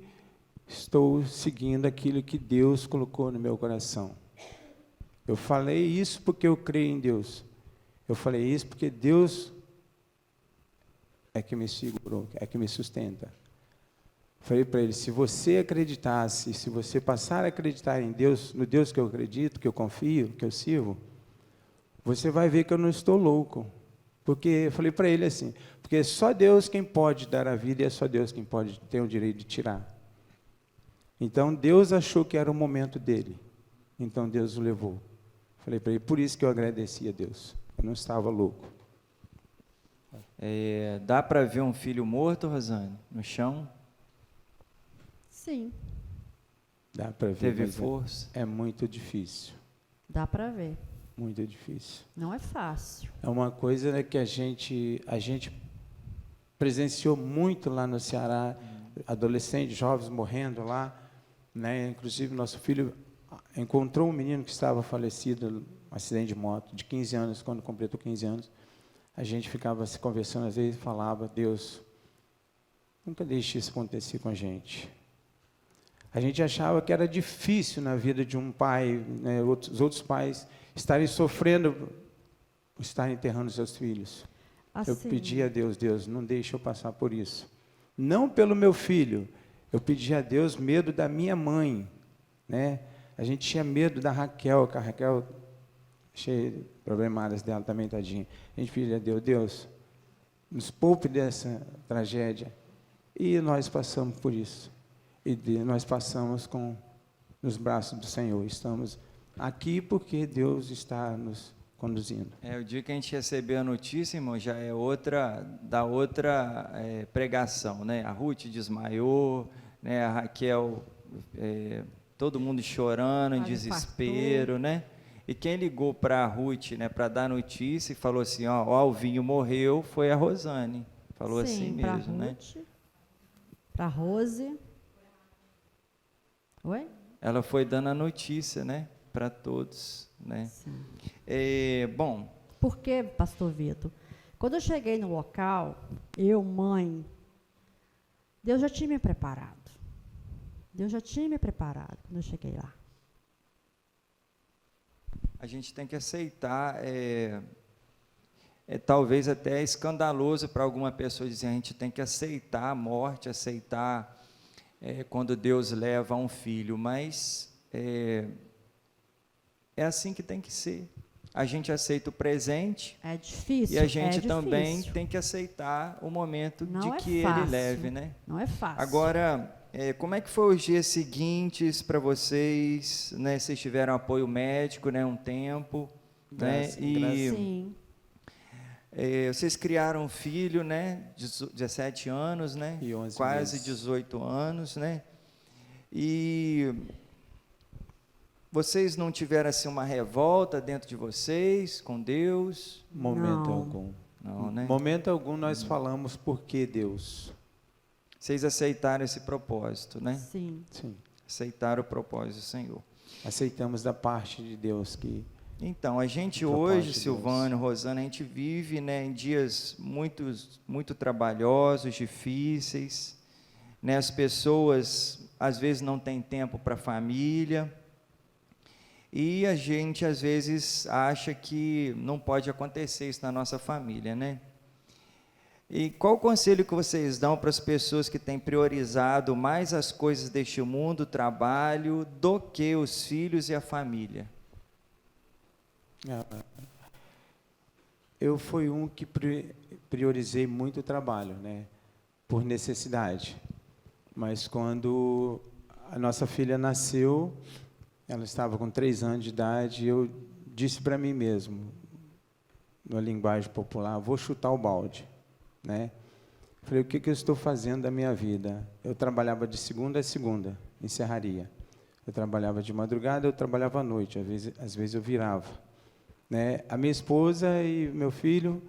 estou seguindo aquilo que Deus colocou no meu coração. Eu falei isso porque eu creio em Deus. Eu falei isso porque Deus é que me segurou, é que me sustenta. Falei para ele: se você acreditasse, se você passar a acreditar em Deus, no Deus que eu acredito, que eu confio, que eu sirvo, você vai ver que eu não estou louco. Porque eu falei para ele assim, porque é só Deus quem pode dar a vida e é só Deus quem pode ter o direito de tirar. Então Deus achou que era o momento dele. Então Deus o levou. Falei para ele, por isso que eu agradeci a Deus. Eu não estava louco. Dá para ver um filho morto, Rosane, no chão? Sim, Dá para ver. Teve mas força? é muito difícil. dá para ver. Muito difícil. Não é fácil. É uma coisa, né, que a gente presenciou muito lá no Ceará, adolescentes, jovens morrendo lá, né? Inclusive nosso filho encontrou um menino que estava falecido, um acidente de moto, de 15 anos, quando completou 15 anos. A gente ficava se conversando, às vezes falava: Deus, nunca deixe isso acontecer com a gente. A gente achava que era difícil na vida de um pai, né, os outros pais estarem sofrendo, estarem enterrando seus filhos. Assim, Eu pedi a Deus: Deus, não deixe eu passar por isso. Não pelo meu filho, eu pedi a Deus medo da minha mãe, né? A gente tinha medo da Raquel, que a Raquel, cheia de problemadas dela também, tadinha. A gente pedia a Deus: Deus, nos poupe dessa tragédia. E nós passamos por isso. E nós passamos nos braços do Senhor. Estamos aqui porque Deus está nos conduzindo. O dia que a gente recebeu a notícia, irmão, já é outra pregação, né? A Ruth desmaiou, né? A Raquel, todo mundo chorando, em desespero, né? E quem ligou para a Ruth, né, para dar notícia e falou assim: ó, o Alvinho morreu, foi a Rosane. Falou assim mesmo, né? Para a Rose. Oi? Ela foi dando a notícia, né, para todos, né? Sim. Bom. Por quê, pastor Vitor? Quando eu cheguei no local, eu, mãe, Deus já tinha me preparado. Deus já tinha me preparado quando eu cheguei lá. A gente tem que aceitar, talvez até escandaloso para alguma pessoa dizer, a gente tem que aceitar a morte, aceitar quando Deus leva um filho, mas é assim que tem que ser. A gente aceita o presente. É difícil. E a gente também tem que aceitar o momento de que ele leve, né? Não é fácil. Agora, como é que foi os dias seguintes para vocês, né? Vocês tiveram apoio médico, né? Um tempo, né? E sim. Vocês criaram um filho, né? 17 anos, né? E 11 quase meses. 18 anos, né? E vocês não tiveram assim uma revolta dentro de vocês com Deus? Momento algum. Não, né? Momento algum nós falamos por que Deus. Vocês aceitaram esse propósito, né? Sim. Sim. Aceitaram o propósito do Senhor. Aceitamos da parte de Deus que... Então, a gente hoje, Silvânio, Rosana, a gente vive, né, em dias muito trabalhosos, difíceis, né? As pessoas, às vezes, não têm tempo para a família, e a gente, às vezes, acha que não pode acontecer isso na nossa família, né? E qual o conselho que vocês dão para as pessoas que têm priorizado mais as coisas deste mundo, o trabalho, do que os filhos e a família? Eu fui um que priorizei muito o trabalho, né? Por necessidade. Mas quando a nossa filha nasceu, ela estava com 3 anos de idade, e eu disse para mim mesmo, na linguagem popular, vou chutar o balde, né? Falei, o que eu estou fazendo da minha vida? Eu trabalhava de segunda a segunda, em serraria. Eu trabalhava de madrugada, eu trabalhava à noite, às vezes eu virava. Né? A minha esposa e meu filho,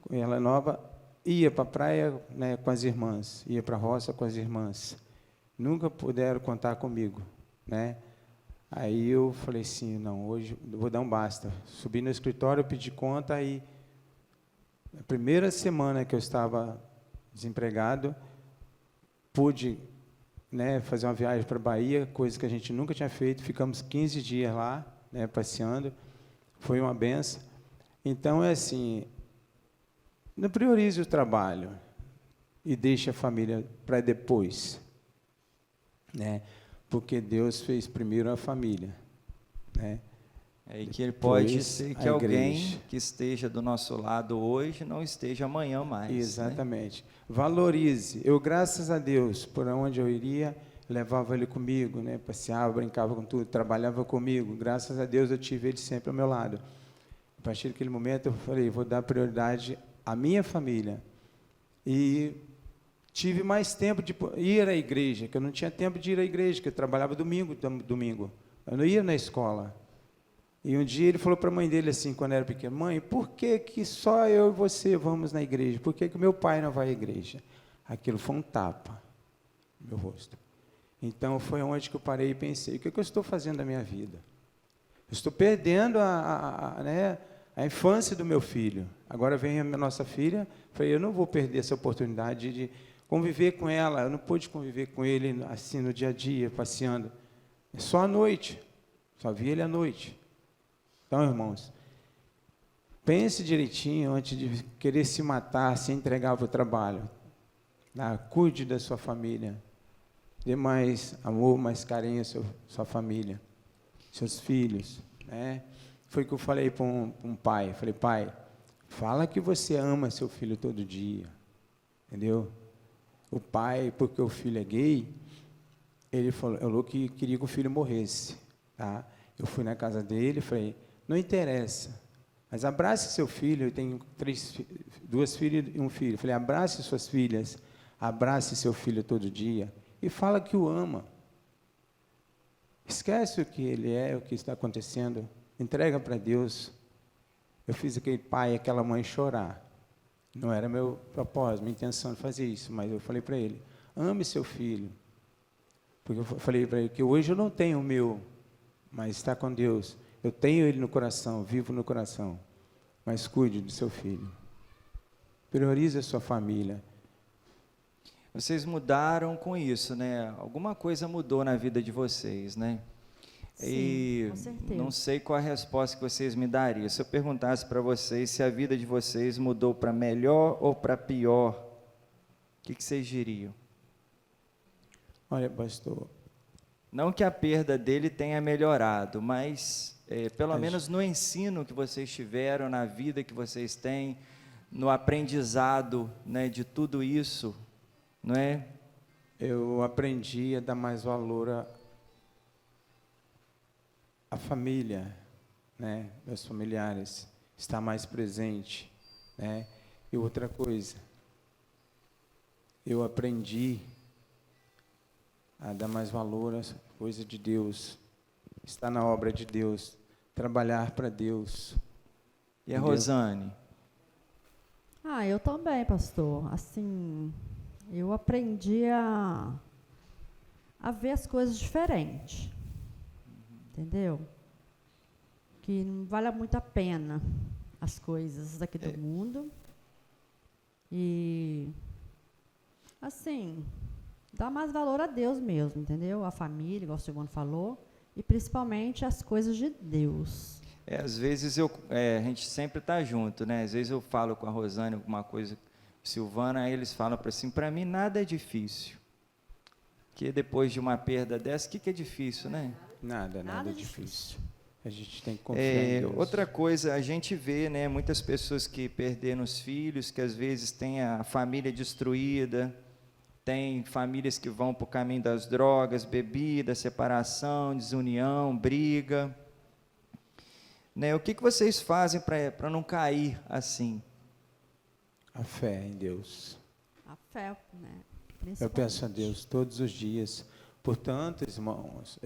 ela nova, ia para a praia, né, com as irmãs, ia para a roça com as irmãs. Nunca puderam contar comigo, né? Aí eu falei assim, não, hoje eu vou dar um basta. Subi no escritório, pedi conta e a primeira semana que eu estava desempregado, pude, né, fazer uma viagem para a Bahia, coisa que a gente nunca tinha feito. Ficamos 15 dias lá, né, passeando. Foi uma benção. Então, é assim, não priorize o trabalho e deixe a família para depois, né? Porque Deus fez primeiro a família, né? É, e que ele pode Depois, ser a que alguém igreja. que esteja do nosso lado hoje não esteja amanhã mais. Né? Exatamente. Valorize. Eu, graças a Deus, por onde eu iria, levava ele comigo, né? Passeava, brincava com tudo, trabalhava comigo. Graças a Deus eu tive ele sempre ao meu lado. A partir daquele momento eu falei, vou dar prioridade à minha família. E tive mais tempo de ir à igreja, que eu não tinha tempo de ir à igreja, que eu trabalhava domingo. Eu não ia na escola. E um dia ele falou para a mãe dele assim, quando era pequeno, mãe, por que só eu e você vamos na igreja? Por que o meu pai não vai à igreja? Aquilo foi um tapa no meu rosto. Então foi onde que eu parei e pensei, o que eu estou fazendo da minha vida? Eu estou perdendo né, a infância do meu filho. Agora vem a nossa filha, falei, eu não vou perder essa oportunidade de conviver com ela. Eu não pude conviver com ele assim no dia a dia, passeando. Só à noite, só via ele à noite. Então, irmãos, pense direitinho antes de querer se matar, se entregar para o trabalho. Cuide da sua família. Dê mais amor, mais carinho à sua família, seus filhos. Né? Foi o que eu falei para um pai. Falei, pai, fala que você ama seu filho todo dia. Entendeu? O pai, porque o filho é gay, ele falou que queria que o filho morresse. Tá? Eu fui na casa dele e falei, não interessa, mas abrace seu filho. Eu tenho 2 filhas e um filho. Falei, abrace suas filhas, abrace seu filho todo dia e fala que o ama. Esquece o que ele é, o que está acontecendo, entrega para Deus. Eu fiz aquele pai e aquela mãe chorar. Não era meu propósito, minha intenção de fazer isso, mas eu falei para ele, ame seu filho. Porque eu falei para ele que hoje eu não tenho o meu, mas está com Deus. Eu tenho ele no coração, vivo no coração. Mas cuide do seu filho. Priorize a sua família. Vocês mudaram com isso, né? Alguma coisa mudou na vida de vocês, né? Sim, e com certeza. não sei qual a resposta que vocês me dariam. Se eu perguntasse para vocês se a vida de vocês mudou para melhor ou para pior, o que vocês diriam? Olha, pastor, Não que a perda dele tenha melhorado, mas pelo menos no ensino que vocês tiveram, na vida que vocês têm, no aprendizado, né, de tudo isso, não é? eu aprendi a dar mais valor à família, né, meus familiares, estar mais presente, né? E outra coisa, eu aprendi a dar mais valor às coisas de Deus, estar na obra de Deus, trabalhar para Deus. E a Entendeu? Rosane? Eu também, pastor. Assim, eu aprendi a ver as coisas diferentes. Entendeu? Que não vale muito a pena as coisas daqui do mundo. E, assim, dá mais valor a Deus mesmo, entendeu? A família, igual o Silvano falou, e principalmente as coisas de Deus. Às vezes a gente sempre está junto, né? Às vezes eu falo com a Rosane alguma coisa, Silvana, aí eles falam para mim nada é difícil. Que depois de uma perda dessa, o que é difícil, né? Nada é difícil. A gente tem que confiar em Deus. Outra coisa, a gente vê, né, muitas pessoas que perderam os filhos, que às vezes têm a família destruída, tem famílias que vão para o caminho das drogas, bebida, separação, desunião, briga. Né? O que vocês fazem para não cair assim? A fé em Deus. A fé, né? Eu peço a Deus todos os dias, Portanto, irmãos,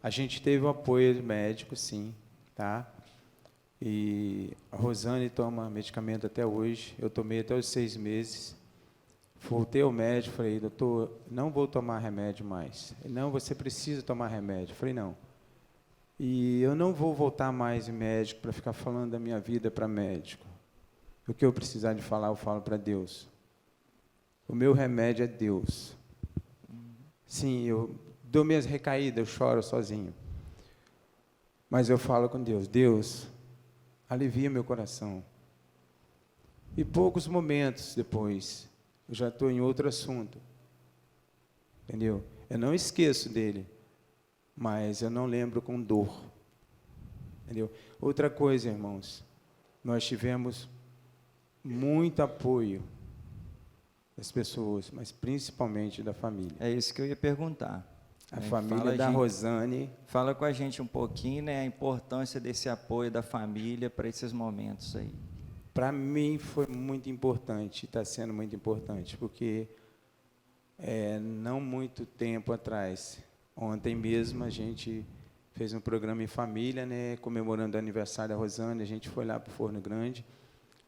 a gente teve o apoio médico, sim, tá? E a Rosane toma medicamento até hoje, eu tomei até os 6 meses. Voltei ao médico, falei, doutor, não vou tomar remédio mais. Ele, não, você precisa tomar remédio. Eu falei, não. E eu não vou voltar mais em médico para ficar falando da minha vida para médico. O que eu precisar de falar, eu falo para Deus. O meu remédio é Deus. Sim, eu dou minhas recaídas, eu choro sozinho. Mas eu falo com Deus, Deus, alivia meu coração. E poucos momentos depois, eu já estou em outro assunto. Entendeu? Eu não esqueço dele, mas eu não lembro com dor. Entendeu? Outra coisa, irmãos, nós tivemos muito apoio das pessoas, mas principalmente da família. É isso que eu ia perguntar. A né? família da Rosane. Fala com a gente um pouquinho, né, a importância desse apoio da família para esses momentos aí. Para mim foi muito importante, está sendo muito importante, porque não muito tempo atrás, ontem mesmo a gente fez um programa em família, né, comemorando o aniversário da Rosane, a gente foi lá para o Forno Grande,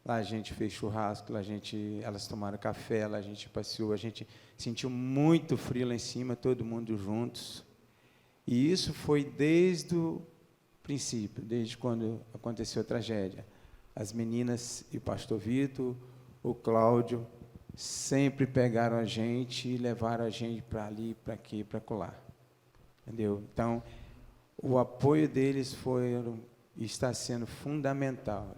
lá a gente fez churrasco, lá elas tomaram café, lá a gente passeou, a gente sentiu muito frio lá em cima, todo mundo juntos, e isso foi desde o princípio, desde quando aconteceu a tragédia. As meninas e o pastor Vitor, o Cláudio, sempre pegaram a gente e levaram a gente para ali, para aqui, para colar. Entendeu? Então, o apoio deles está sendo fundamental.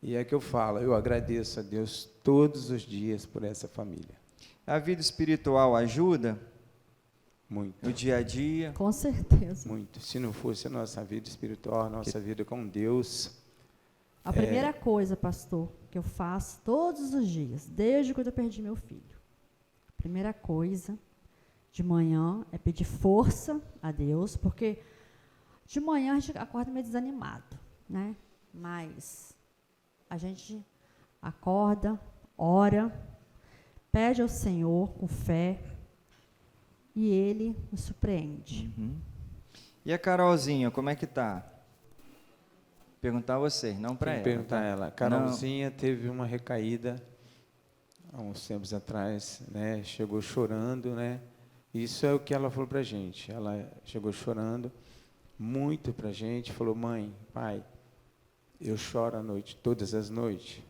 E é que eu falo, eu agradeço a Deus todos os dias por essa família. A vida espiritual ajuda? Muito. No dia a dia? Com certeza. Muito. Se não fosse a nossa vida espiritual, a nossa vida com Deus... A primeira coisa, pastor, que eu faço todos os dias, desde quando eu perdi meu filho. A primeira coisa, de manhã, é pedir força a Deus, porque de manhã a gente acorda meio desanimado, né? Mas a gente acorda, ora, pede ao Senhor com fé, e Ele nos surpreende. Uhum. E a Carolzinha, como é que tá? Perguntar a você, não para ela. Perguntar a ela. Carolzinha teve uma recaída há uns tempos atrás, né? Chegou chorando, né? Isso é o que ela falou para a gente. Ela chegou chorando muito para a gente, falou, mãe, pai, eu choro à noite, todas as noites.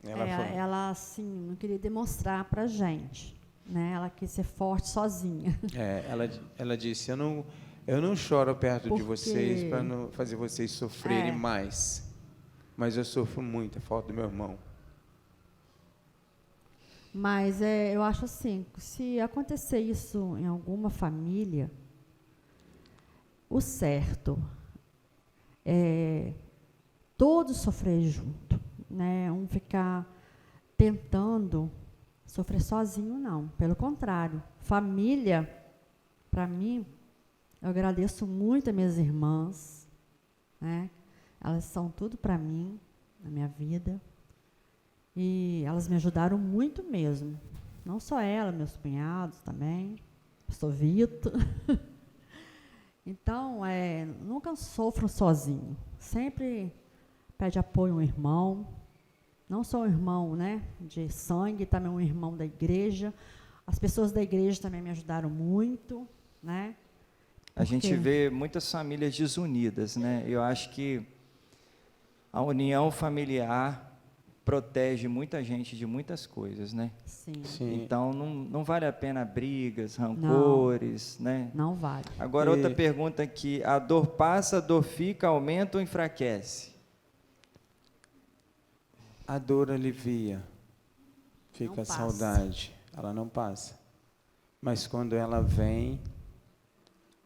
Ela, assim, não queria demonstrar para a gente, né? Ela quis ser forte sozinha. Ela disse, eu não choro perto de vocês para não fazer vocês sofrerem mais, mas eu sofro muito, a falta do meu irmão. Mas eu acho assim, se acontecer isso em alguma família, o certo é todos sofrer junto, né? Um ficar tentando sofrer sozinho, não. Pelo contrário, família, para mim, eu agradeço muito as minhas irmãs, né? Elas são tudo para mim, na minha vida. E elas me ajudaram muito mesmo. Não só ela, meus cunhados também, pastor Vitor. Então, nunca sofro sozinho. Sempre pede apoio a um irmão. Não só um irmão, né, de sangue, também um irmão da igreja. As pessoas da igreja também me ajudaram muito, né? A gente vê muitas famílias desunidas, né? Eu acho que a união familiar protege muita gente de muitas coisas, né? Sim. Então, não vale a pena brigas, rancores, né? Não vale. Agora, outra pergunta aqui. A dor passa, a dor fica, aumenta ou enfraquece? A dor alivia, fica a passa. saudade, ela não passa. Mas quando ela vem,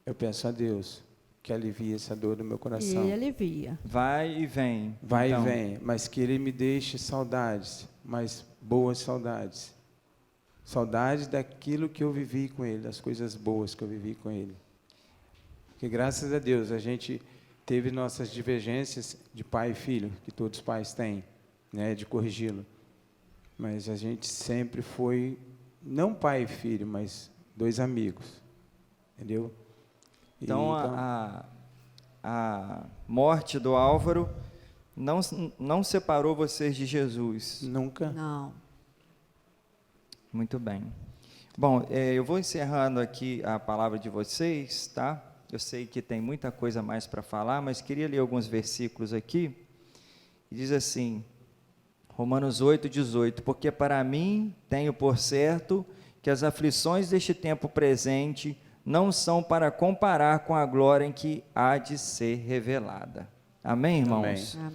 eu peço a Deus que alivie essa dor do meu coração. E ele alivia. Vai e vem. Vai então, e vem, mas que Ele me deixe saudades, mas boas saudades. Saudades daquilo que eu vivi com Ele, das coisas boas que eu vivi com Ele. Porque graças a Deus a gente teve nossas divergências de pai e filho, que todos os pais têm, né, de corrigi-lo. Mas a gente sempre foi, não pai e filho, mas 2 amigos, entendeu? Então, a morte do Álvaro não separou vocês de Jesus? Nunca. Não. Muito bem. Bom, eu vou encerrando aqui a palavra de vocês, tá? Eu sei que tem muita coisa mais para falar, mas queria ler alguns versículos aqui. E diz assim, Romanos 8:18, porque para mim tenho por certo que as aflições deste tempo presente não são para comparar com a glória em que há de ser revelada. Amém, irmãos? Amém.